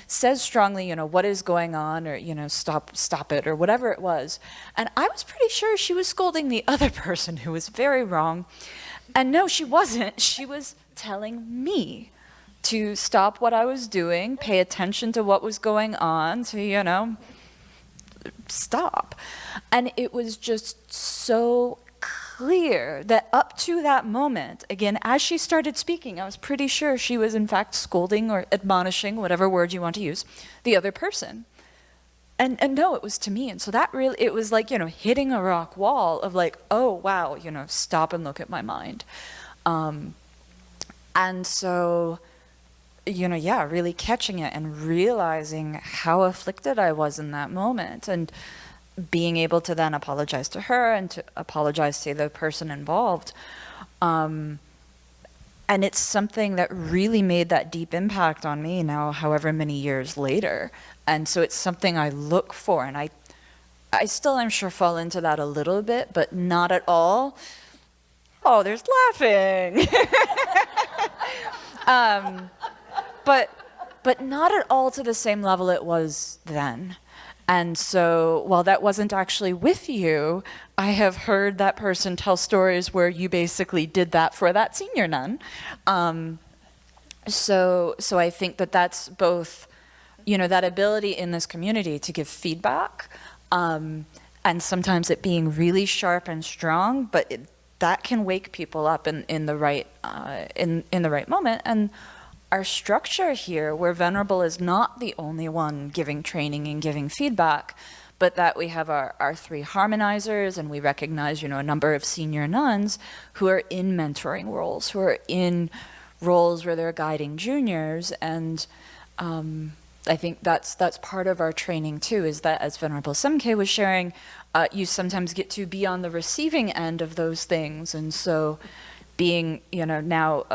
says strongly, what is going on, or, stop it, or whatever it was. And I was pretty sure she was scolding the other person who was very wrong. And no, she wasn't. She was telling me to stop what I was doing, pay attention to what was going on, to, stop. And it was just so clear that up to that moment, again, as she started speaking, I was pretty sure she was in fact scolding or admonishing, whatever word you want to use, the other person. And no, it was to me. And so that really, it was like, hitting a rock wall of like, oh, wow, stop and look at my mind. And so, really catching it and realizing how afflicted I was in that moment, and being able to then apologize to her and to apologize to the person involved. And it's something that really made that deep impact on me now, however many years later. And so it's something I look for, and I still, I'm sure, fall into that a little bit, but not at all. Oh, there's laughing. But not at all to the same level it was then. And so while that wasn't actually with you, I have heard that person tell stories where you basically did that for that senior nun. So I think that that's both, that ability in this community to give feedback, and sometimes it being really sharp and strong, but that can wake people up in the right in the right moment. And our structure here, where Venerable is not the only one giving training and giving feedback, but that we have our 3 harmonizers, and we recognize, a number of senior nuns who are in mentoring roles, who are in roles where they're guiding juniors. And I think that's part of our training too, is that, as Venerable Semke was sharing, you sometimes get to be on the receiving end of those things. And so being, now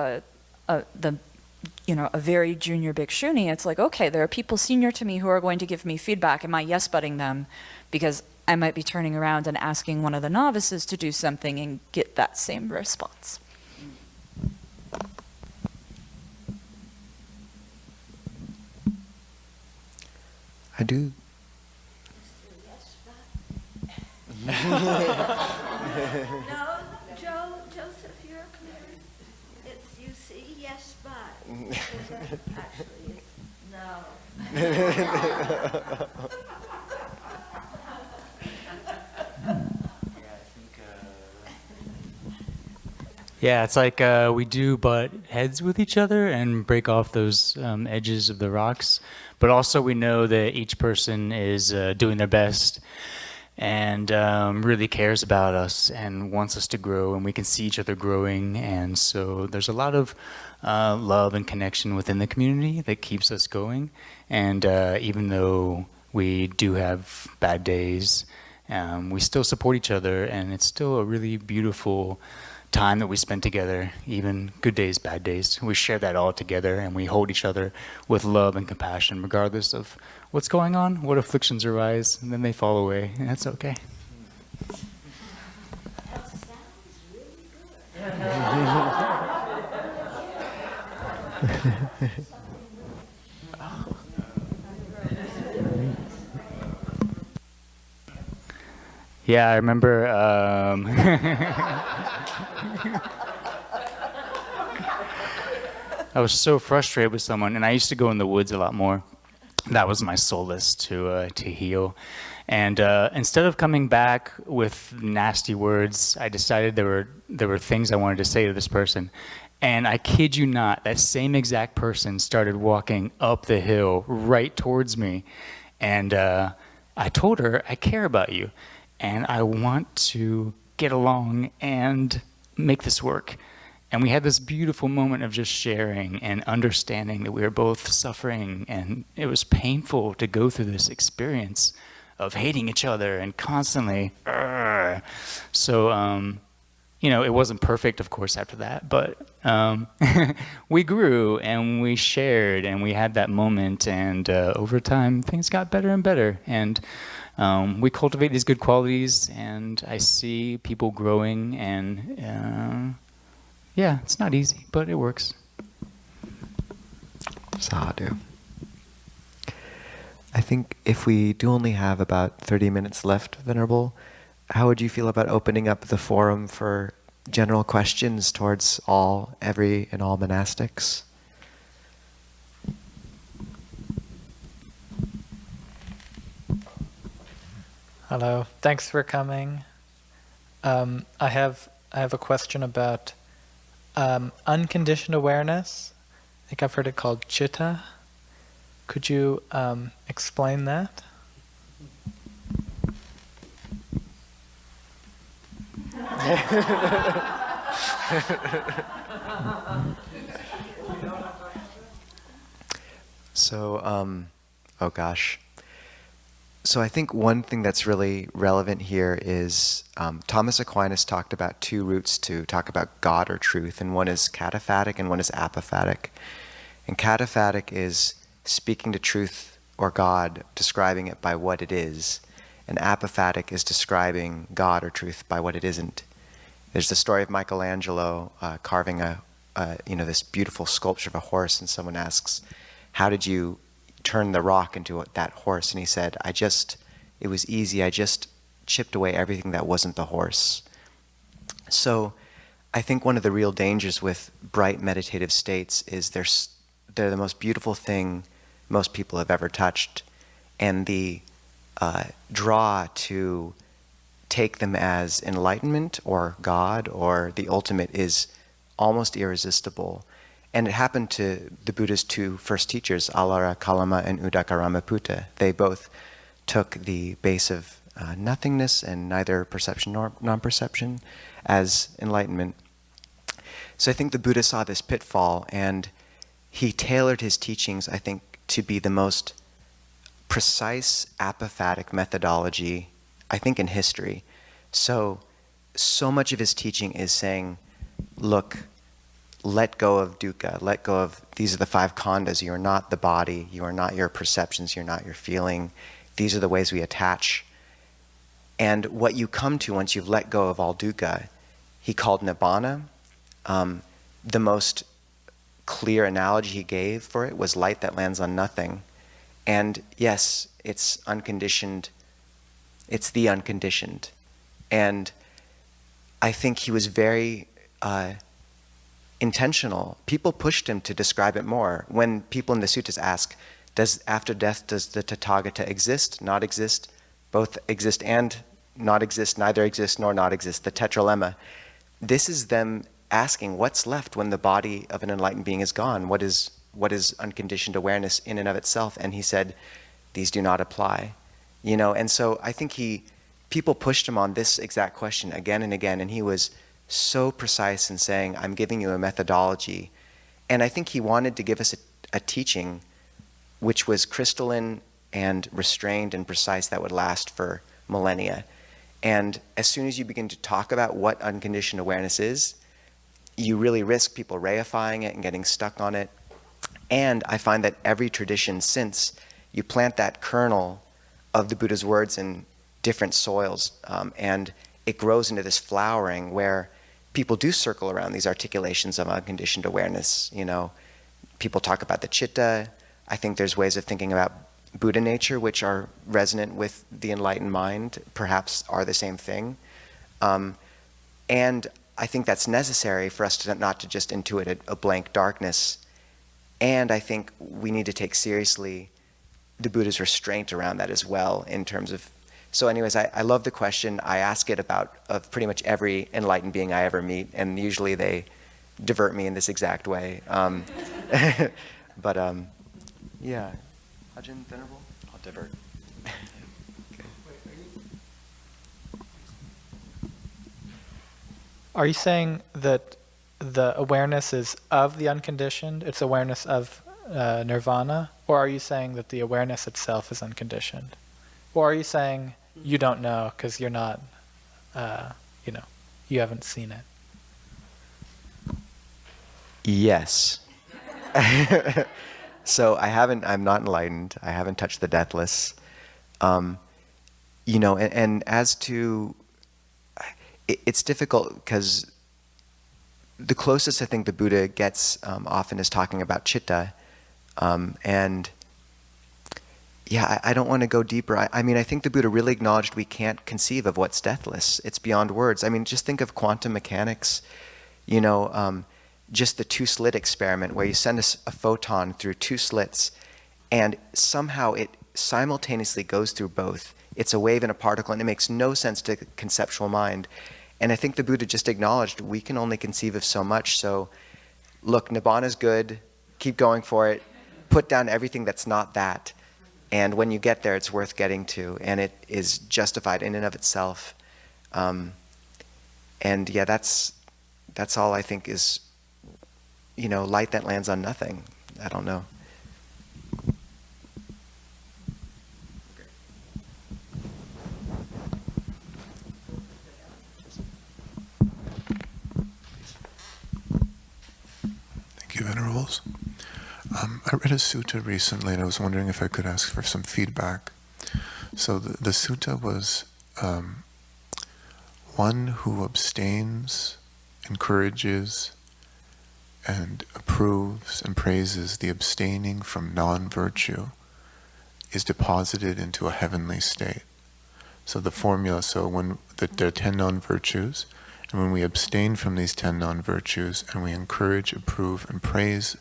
a very junior bhikshuni, it's like, okay, there are people senior to me who are going to give me feedback. Am I yes-butting them? Because I might be turning around and asking one of the novices to do something and get that same response. I do. No, Joseph, you're clear. It's, you see, yes, but. Actually, it's no. Yeah, it's like we do butt heads with each other and break off those edges of the rocks. But also we know that each person is doing their best and really cares about us and wants us to grow, and we can see each other growing. And so there's a lot of love and connection within the community that keeps us going. And even though we do have bad days, we still support each other, and it's still a really beautiful time that we spend together, even good days, bad days. We share that all together, and we hold each other with love and compassion, regardless of what's going on, what afflictions arise, and then they fall away, and that's okay. That sounds really good. Yeah, I remember I was so frustrated with someone, and I used to go in the woods a lot more. That was my solace to heal. And instead of coming back with nasty words, I decided there were things I wanted to say to this person. And I kid you not, that same exact person started walking up the hill right towards me. And I told her, I care about you, and I want to get along and make this work. And we had this beautiful moment of just sharing and understanding that we were both suffering, and it was painful to go through this experience of hating each other and constantly, So, it wasn't perfect, of course, after that, but we grew and we shared and we had that moment, and over time things got better and better. And we cultivate these good qualities, and I see people growing, and yeah, it's not easy, but it works. Sadhu. I think if we do only have about 30 minutes left, Venerable, how would you feel about opening up the forum for general questions towards every and all monastics? Hello, thanks for coming. I have a question about unconditioned awareness. I think I've heard it called chitta. Could you explain that? So, oh gosh. So I think one thing that's really relevant here is Thomas Aquinas talked about two routes to talk about God or truth, and one is cataphatic and one is apophatic. And cataphatic is speaking to truth or God, describing it by what it is, and apophatic is describing God or truth by what it isn't. There's the story of Michelangelo carving this beautiful sculpture of a horse, and someone asks, "How did you turn the rock into that horse?" And he said, it was easy. I just chipped away everything that wasn't the horse. So I think one of the real dangers with bright meditative states is they're the most beautiful thing most people have ever touched. And the draw to take them as enlightenment or God or the ultimate is almost irresistible. And it happened to the Buddha's two first teachers, Alara Kalama and Udakaramaputa. They both took the base of nothingness and neither perception nor non-perception as enlightenment. So I think the Buddha saw this pitfall, and he tailored his teachings, I think, to be the most precise apophatic methodology, I think, in history. So much of his teaching is saying, look, let go of dukkha, let go of, these are the five khandhas. You are not the body, you are not your perceptions, you're not your feeling. These are the ways we attach. And what you come to once you've let go of all dukkha, he called nibbana. The most clear analogy he gave for it was light that lands on nothing. And yes, it's unconditioned, it's the unconditioned. And I think he was very intentional. People pushed him to describe it more. When people in the suttas ask, after death, does the Tathagata exist, not exist, both exist and not exist, neither exist nor not exist, the tetralemma? This is them asking what's left when the body of an enlightened being is gone. What is unconditioned awareness in and of itself? And he said, these do not apply. And so I think people pushed him on this exact question again and again, and he was so precise in saying, I'm giving you a methodology. And I think he wanted to give us a teaching which was crystalline and restrained and precise that would last for millennia. And as soon as you begin to talk about what unconditioned awareness is, you really risk people reifying it and getting stuck on it. And I find that every tradition since, you plant that kernel of the Buddha's words in different soils, and it grows into this flowering where people do circle around these articulations of unconditioned awareness. People talk about the chitta. I think there's ways of thinking about Buddha nature which are resonant with the enlightened mind, perhaps are the same thing. And I think that's necessary for us to not to just intuit a blank darkness. And I think we need to take seriously the Buddha's restraint around that as well, in terms of. So anyways, I love the question. I ask it of pretty much every enlightened being I ever meet, and usually they divert me in this exact way. But yeah. Ajahn, Venerable? I'll divert. Are you saying that the awareness is of the unconditioned, it's awareness of nirvana? Or are you saying that the awareness itself is unconditioned? Or are you saying you don't know because you're not, you haven't seen it? Yes. So I'm not enlightened. I haven't touched the deathless. And as to, it's difficult because the closest I think the Buddha gets often is talking about chitta. And yeah, I don't want to go deeper. I mean, I think the Buddha really acknowledged we can't conceive of what's deathless. It's beyond words. I mean, just think of quantum mechanics, you know, just the two-slit experiment where you send a photon through two slits and somehow it simultaneously goes through both. It's a wave and a particle, and it makes no sense to the conceptual mind. And I think the Buddha just acknowledged we can only conceive of so much. So look, Nibbana's good, keep going for it, put down everything that's not that. And when you get there, it's worth getting to, and it is justified in and of itself. And yeah, that's all I think is, you know, light that lands on nothing. I don't know. Thank you, Venerables. I read a sutta recently, and I was wondering if I could ask for some feedback. So the sutta was one who abstains, encourages, and approves and praises the abstaining from non-virtue is deposited into a heavenly state. So the formula, when there are 10 non-virtues, and when we abstain from these 10 non-virtues, and we encourage, approve, and praise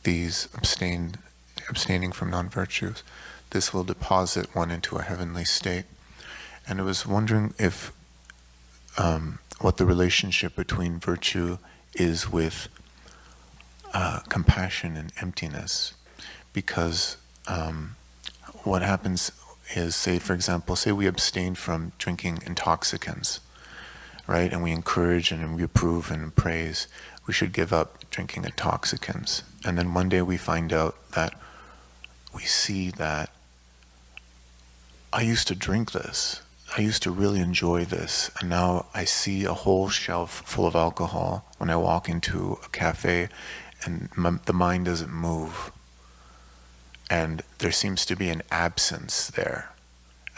these abstaining from non-virtues, this will deposit one into a heavenly state. And I was wondering if what the relationship between virtue is with compassion and emptiness, because what happens is, for example, we abstain from drinking intoxicants, right? And we encourage and we approve and praise we should give up drinking intoxicants. And then one day we find out that we see that I used to drink this. I used to really enjoy this. And now I see a whole shelf full of alcohol when I walk into a cafe and the mind doesn't move. And there seems to be an absence there.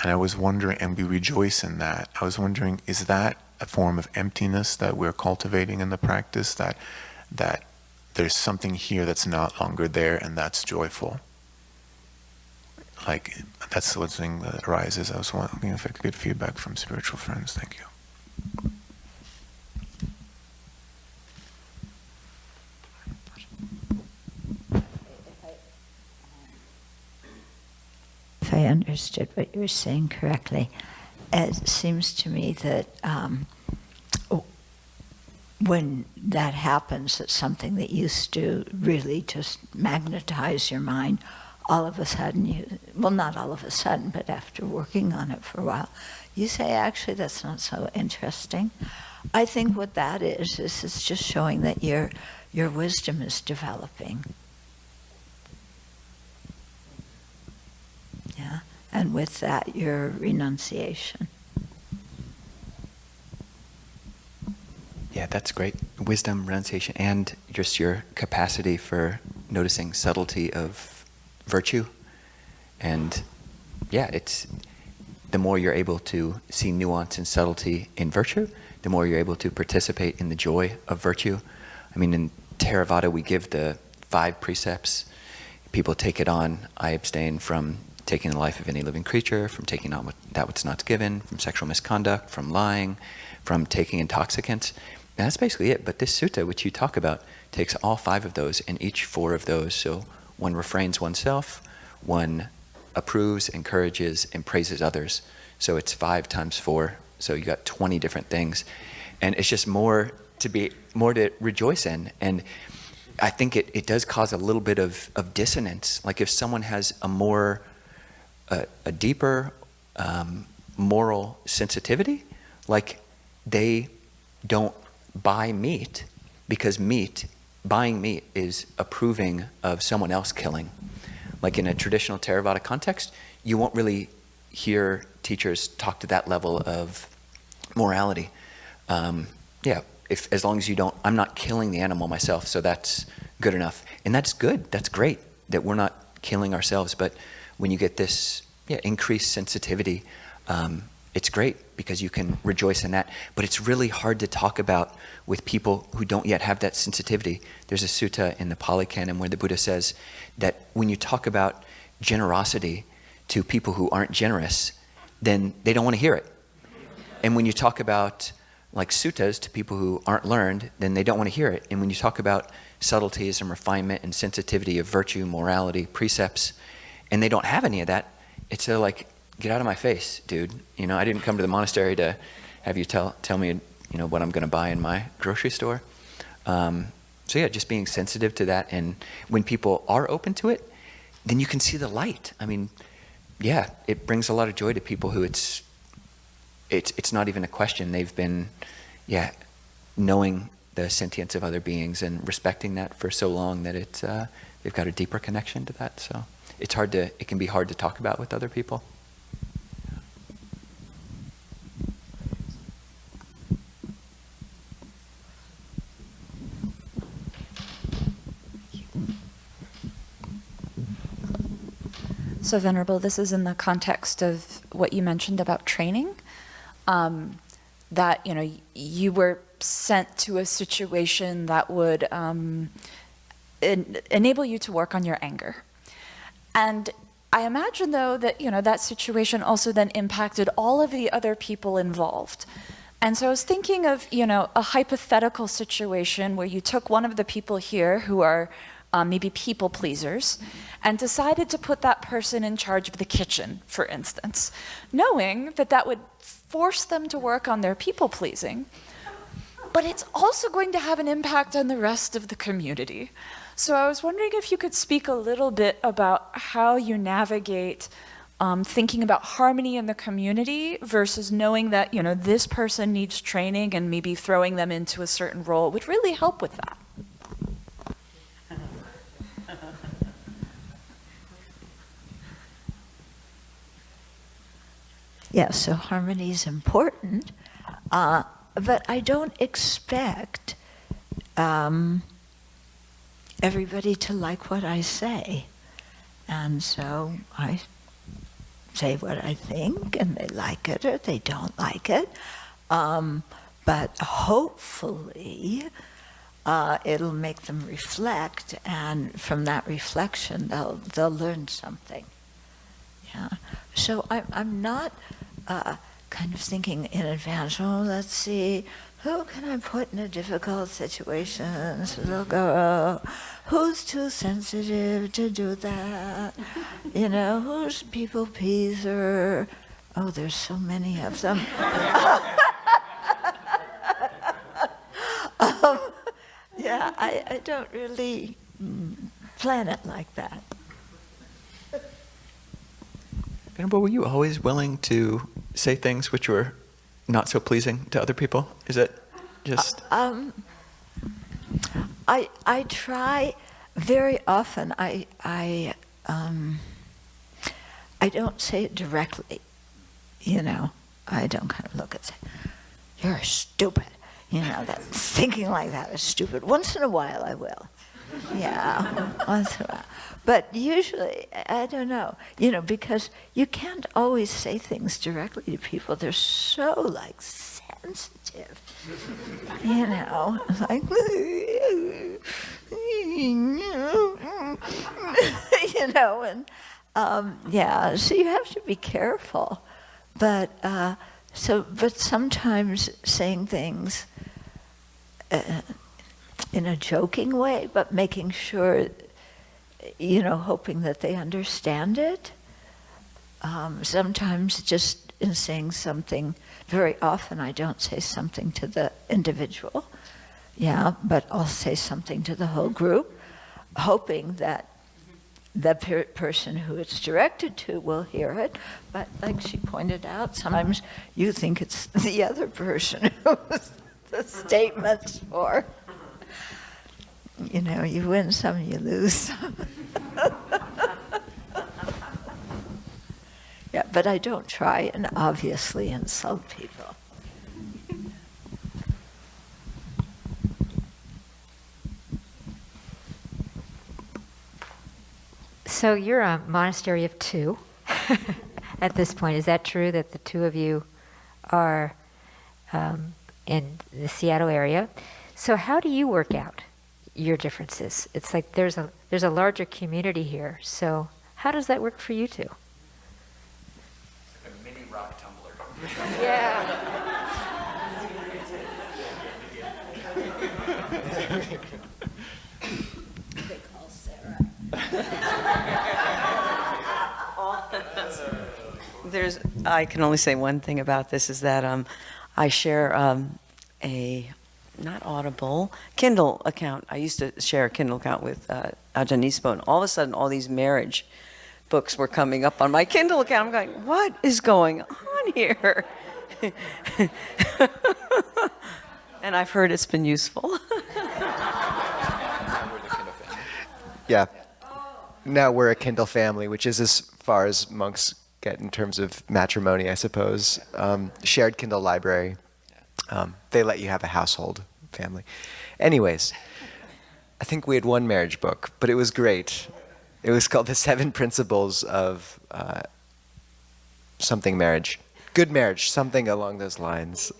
And I was wondering, and we rejoice in that. I was wondering, is that a form of emptiness that we're cultivating in the practice, that there's something here that's not longer there, and that's joyful? Like, that's one thing that arises. I was wondering if I could get feedback from spiritual friends. Thank you. If I understood what you were saying correctly, it seems to me that when that happens, it's something that used to really just magnetize your mind. All of a sudden, not all of a sudden, but after working on it for a while, you say, actually, that's not so interesting. I think what that is it's just showing that your wisdom is developing. Yeah, and with that, your renunciation. Yeah, that's great. Wisdom, renunciation, and just your capacity for noticing subtlety of virtue. And yeah, it's the more you're able to see nuance and subtlety in virtue, the more you're able to participate in the joy of virtue. I mean, in Theravāda, we give the 5 precepts. People take it on. I abstain from taking the life of any living creature, from taking on that which is not given, from sexual misconduct, from lying, from taking intoxicants. And that's basically it. But this sutta, which you talk about, takes all 5 of those and each 4 of those. So one refrains oneself, one approves, encourages, and praises others. So it's 5 times 4. So you got 20 different things. And it's just more to rejoice in. And I think it does cause a little bit of dissonance. Like if someone has a deeper moral sensitivity, like they don't buy meat because buying meat is approving of someone else killing. Like in a traditional Theravāda context, you won't really hear teachers talk to that level of morality. As long as you don't, I'm not killing the animal myself, so that's good enough. And that's good, that's great that we're not killing ourselves, but when you get this increased sensitivity, it's great because you can rejoice in that. But it's really hard to talk about with people who don't yet have that sensitivity. There's a sutta in the Pali Canon where the Buddha says that when you talk about generosity to people who aren't generous, then they don't want to hear it. And when you talk about like suttas to people who aren't learned, then they don't want to hear it. And when you talk about subtleties and refinement and sensitivity of virtue, morality, precepts, and they don't have any of that, it's like, get out of my face, dude. You know, I didn't come to the monastery to have you tell me, you know, what I'm going to buy in my grocery store. So yeah, just being sensitive to that. And when people are open to it, then you can see the light. I mean, yeah, it brings a lot of joy to people who it's not even a question. They've been, yeah, knowing the sentience of other beings and respecting that for so long that it's they've got a deeper connection to that. So it can be hard to talk about with other people. So Venerable, this is in the context of what you mentioned about training, that, you know, you were sent to a situation that would enable you to work on your anger. And I imagine, though, that, you know, that situation also then impacted all of the other people involved. And so I was thinking of, you know, a hypothetical situation where you took one of the people here who are maybe people pleasers, and decided to put that person in charge of the kitchen, for instance, knowing that that would force them to work on their people pleasing, but it's also going to have an impact on the rest of the community. So I was wondering if you could speak a little bit about how you navigate thinking about harmony in the community versus knowing that, you know, this person needs training and maybe throwing them into a certain role would really help with that. Yeah, so harmony is important, but I don't expect everybody to like what I say. And so I say what I think, and they like it or they don't like it. But hopefully it'll make them reflect, and from that reflection they'll learn something. Yeah. So I'm not kind of thinking in advance, oh, let's see, who can I put in a difficult situation? So they'll go, oh, who's too sensitive to do that? You know, who's people pleaser? Oh, there's so many of them. Yeah, I don't really plan it like that. Venerable, were you always willing to say things which were not so pleasing to other people? Is it just... I try very often. I don't say it directly, you know. I don't kind of look and say, you're stupid. You know, that thinking like that is stupid. Once in a while I will. Yeah, once in a while. But usually, I don't know, you know, because you can't always say things directly to people. They're so, like, sensitive, you know, like, you know, and, yeah, so you have to be careful. But, but sometimes saying things in a joking way, but making sure, you know, hoping that they understand it. Sometimes just in saying something, very often I don't say something to the individual, yeah, but I'll say something to the whole group, hoping that the person who it's directed to will hear it. But like she pointed out, sometimes you think it's the other person who the statement's for. You know, you win some, you lose some. Yeah, but I don't try and obviously insult people. So you're a monastery of two at this point. Is that true that the two of you are in the Seattle area. So how do you work out your differences? It's like there's a larger community here. So how does that work for you two? A mini rock tumbler. Yeah. They call Sera. I can only say one thing about this is that I share a not Audible Kindle account. I used to share a Kindle account with Ajahn Nisabho, and all of a sudden, all these marriage books were coming up on my Kindle account. I'm going, what is going on here? And I've heard it's been useful. Yeah. Now we're a Kindle family, which is as far as monks get in terms of matrimony, I suppose. Shared Kindle library. They let you have a household family. Anyways, I think we had one marriage book, but it was great. It was called The 7 Principles of something marriage. Good marriage, something along those lines.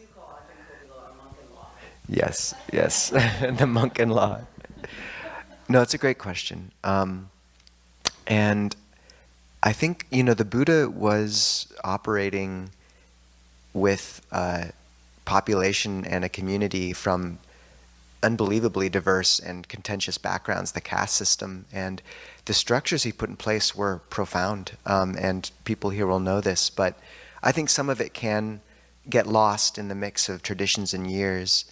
Yes, yes, the monk-in-law. No, it's a great question. And I think, the Buddha was operating with a population and a community from unbelievably diverse and contentious backgrounds, the caste system, and the structures he put in place were profound, and people here will know this, but I think some of it can get lost in the mix of traditions and years.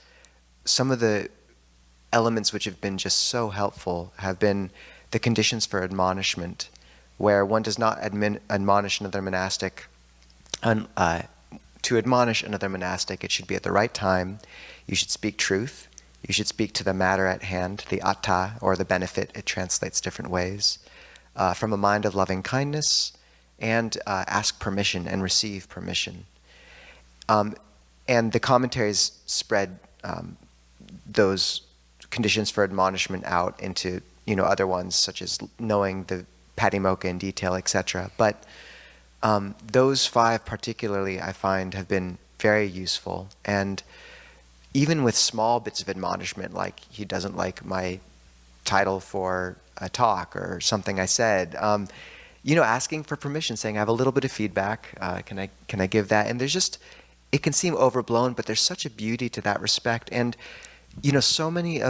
Some of the elements which have been just so helpful have been the conditions for admonishment, where one does not admonish another monastic. To admonish another monastic, it should be at the right time. You should speak truth. You should speak to the matter at hand, the atta, or the benefit. It translates different ways. From a mind of loving kindness, and ask permission and receive permission. And the commentaries spread those conditions for admonishment out into other ones, such as knowing the Patimokkha in detail, etc. But those 5 particularly, I find, have been very useful. And even with small bits of admonishment, like he doesn't like my title for a talk or something I said, asking for permission, saying I have a little bit of feedback, can I give that? And there's just, it can seem overblown, but there's such a beauty to that respect. And so much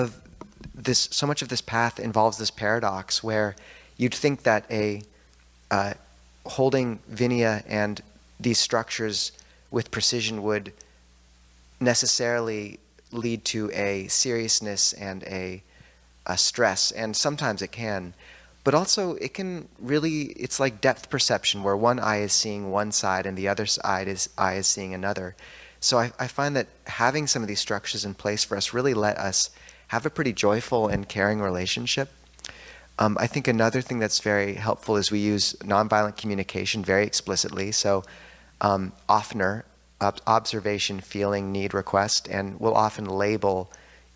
of this path involves this paradox where you'd think that holding Vinaya and these structures with precision would necessarily lead to a seriousness and a stress, and sometimes it can. But also it can really, it's like depth perception, where one eye is seeing one side and the other eye is seeing another. So I find that having some of these structures in place for us really let us have a pretty joyful and caring relationship. I think another thing that's very helpful is we use nonviolent communication very explicitly. So oftener, observation, feeling, need, request, and we'll often label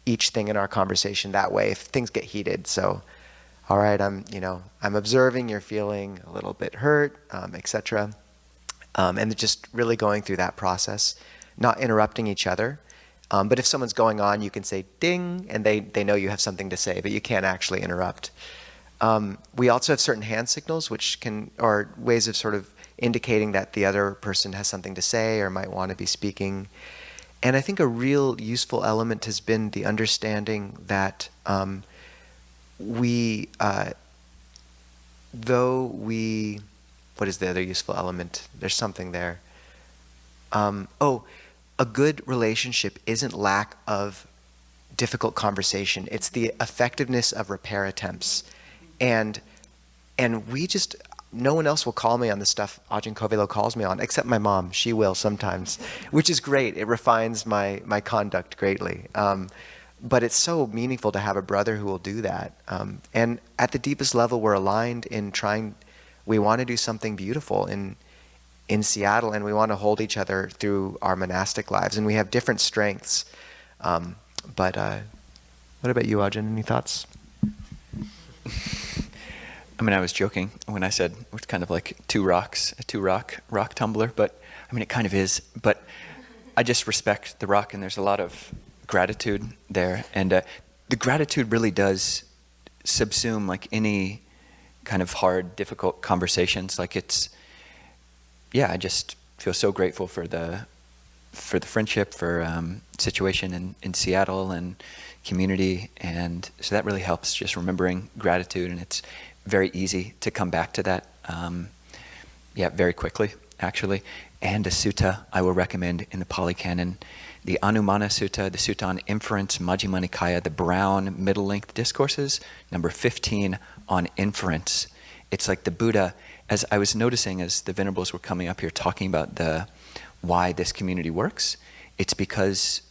each thing in our conversation that way if things get heated. So, all right, I'm observing you're feeling a little bit hurt, etc. And just really going through that process, not interrupting each other. But if someone's going on, you can say ding, and they know you have something to say, but you can't actually interrupt. We also have certain hand signals, or ways of sort of indicating that the other person has something to say or might want to be speaking. And I think a real useful element has been the understanding that what is the other useful element? There's something there. A good relationship isn't lack of difficult conversation. It's the effectiveness of repair attempts. And no one else will call me on the stuff Ajahn Kovilo calls me on, except my mom. She will sometimes, which is great. It refines my conduct greatly. But it's so meaningful to have a brother who will do that. And at the deepest level, we're aligned in we want to do something beautiful in Seattle, and we want to hold each other through our monastic lives. And we have different strengths. But what about you, Ajahn? Any thoughts? I was joking when I said it's kind of like 2 rocks, a 2 rock tumbler, but it kind of is. But I just respect the rock, and there's a lot of gratitude there. And the gratitude really does subsume like any kind of hard, difficult conversations. Like it's, yeah, I just feel so grateful for the friendship, for situation in Seattle and community. And so that really helps, just remembering gratitude. And it's very easy to come back to that, very quickly, actually. And a sutta I will recommend in the Pali Canon, the Anumana Sutta, the Sutta on Inference, Majjhima Nikaya, the brown middle-length discourses, number 15 on inference. It's like the Buddha, as I was noticing as the Venerables were coming up here talking about why this community works, it's because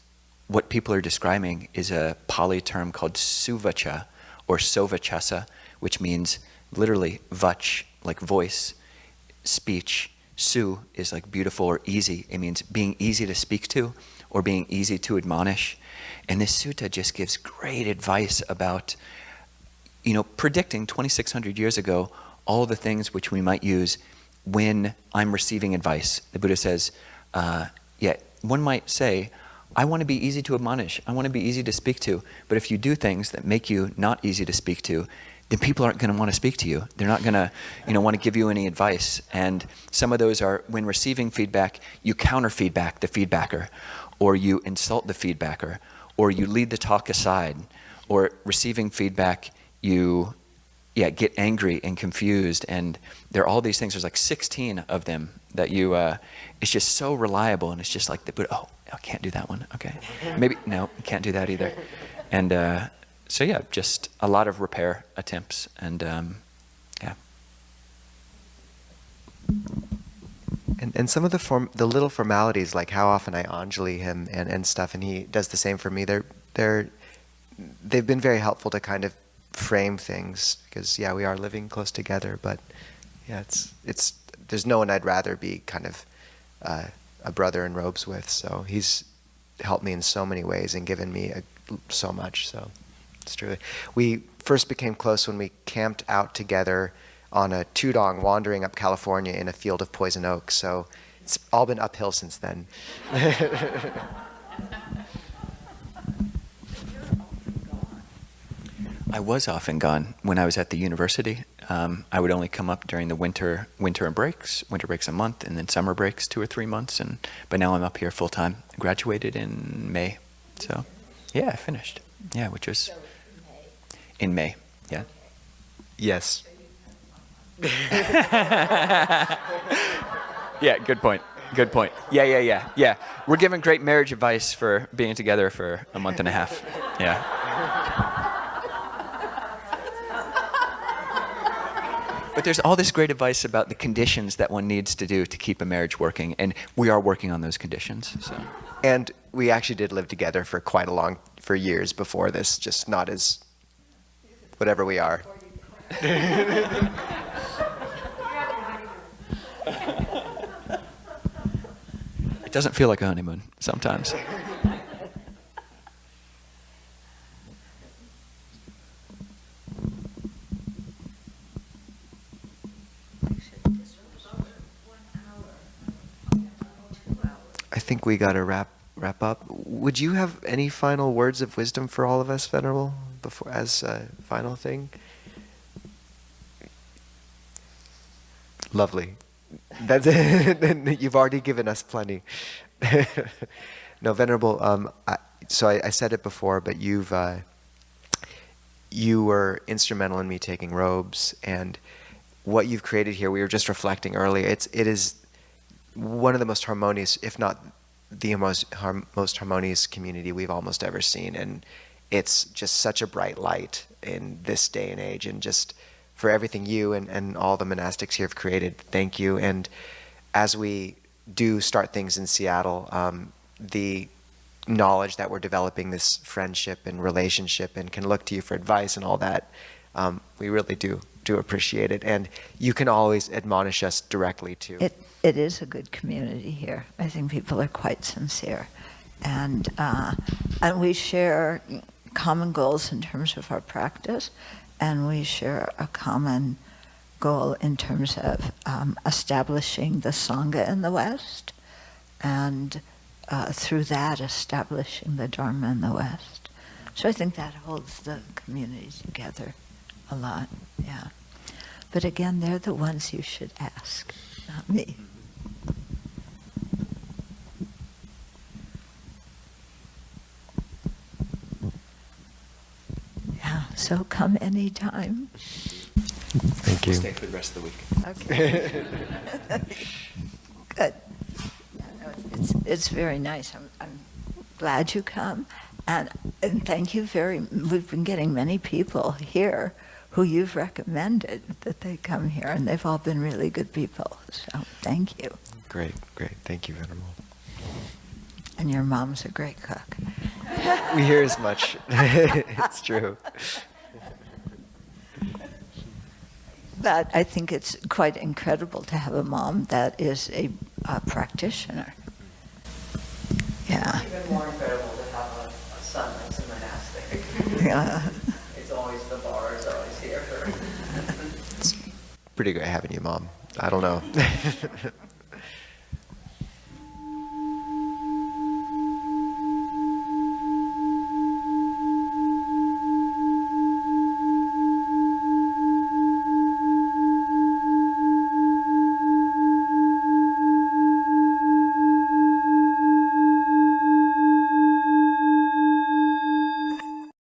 what people are describing is a Pali term called suvacha or sovachasa, which means literally vach, like voice, speech. Su is like beautiful or easy. It means being easy to speak to or being easy to admonish. And this sutta just gives great advice about, predicting 2,600 years ago all the things which we might use when I'm receiving advice. The Buddha says, one might say, I want to be easy to admonish. I want to be easy to speak to. But if you do things that make you not easy to speak to, then people aren't going to want to speak to you. They're not going to, want to give you any advice. And some of those are, when receiving feedback, you counter feedback the feedbacker, or you insult the feedbacker, or you lead the talk aside, or receiving feedback, you get angry and confused. And there are all these things. There's like 16 of them that it's just so reliable. And it's just like, I can't do that one. Okay. Maybe, no, can't do that either. And just a lot of repair attempts. And And some of the little formalities, like how often I Anjali him and stuff, and he does the same for me. They've been very helpful to kind of frame things, because we are living close together. But it's there's no one I'd rather be kind of a brother in robes with. So he's helped me in so many ways and given me so much. So it's true. We first became close when we camped out together on a tudong wandering up California in a field of poison oak. So it's all been uphill since then. I was often gone when I was at the university. I would only come up during the winter breaks a month, and then summer breaks 2 or 3 months. But now I'm up here full time. I graduated in May. So I finished. Yeah, which was in May. Yeah. Yes. Yeah, good point. Yeah. We're giving great marriage advice for being together for a month and a half. Yeah. But there's all this great advice about the conditions that one needs to do to keep a marriage working, and we are working on those conditions. So. And we actually did live together for years before this, just not as whatever we are. It doesn't feel like a honeymoon sometimes. I think we got to wrap up. Would you have any final words of wisdom for all of us, Venerable, as a final thing? Lovely. That's it. You've already given us plenty. No, Venerable. I said it before, but you were instrumental in me taking robes, and what you've created here. We were just reflecting earlier. It is one of the most harmonious, if not the most harmonious community we've almost ever seen, and it's just such a bright light in this day and age, and just for everything you and all the monastics here have created. Thank you. And as we do start things in Seattle, the knowledge that we're developing this friendship and relationship and can look to you for advice and all that, we really do appreciate it. And you can always admonish us directly too. It is a good community here. I think people are quite sincere. And we share common goals in terms of our practice, and we share a common goal in terms of establishing the Sangha in the West, and through that, establishing the Dharma in the West. So I think that holds the community together a lot, yeah. But again, they're the ones you should ask, not me. Yeah, so come anytime. Thank you. We'll stay for the rest of the week. Okay. Good. Yeah, no, it's very nice. I'm glad you come, and thank you we've been getting many people here who you've recommended that they come here, and they've all been really good people. So thank you. Great. Thank you, Venerable. And your mom's a great cook. We hear as much. It's true. But I think it's quite incredible to have a mom that is a practitioner. Yeah. Even more incredible to have a son that's a monastic. Yeah. It's always, the bar is always here for. Pretty great having you, Mom. I don't know.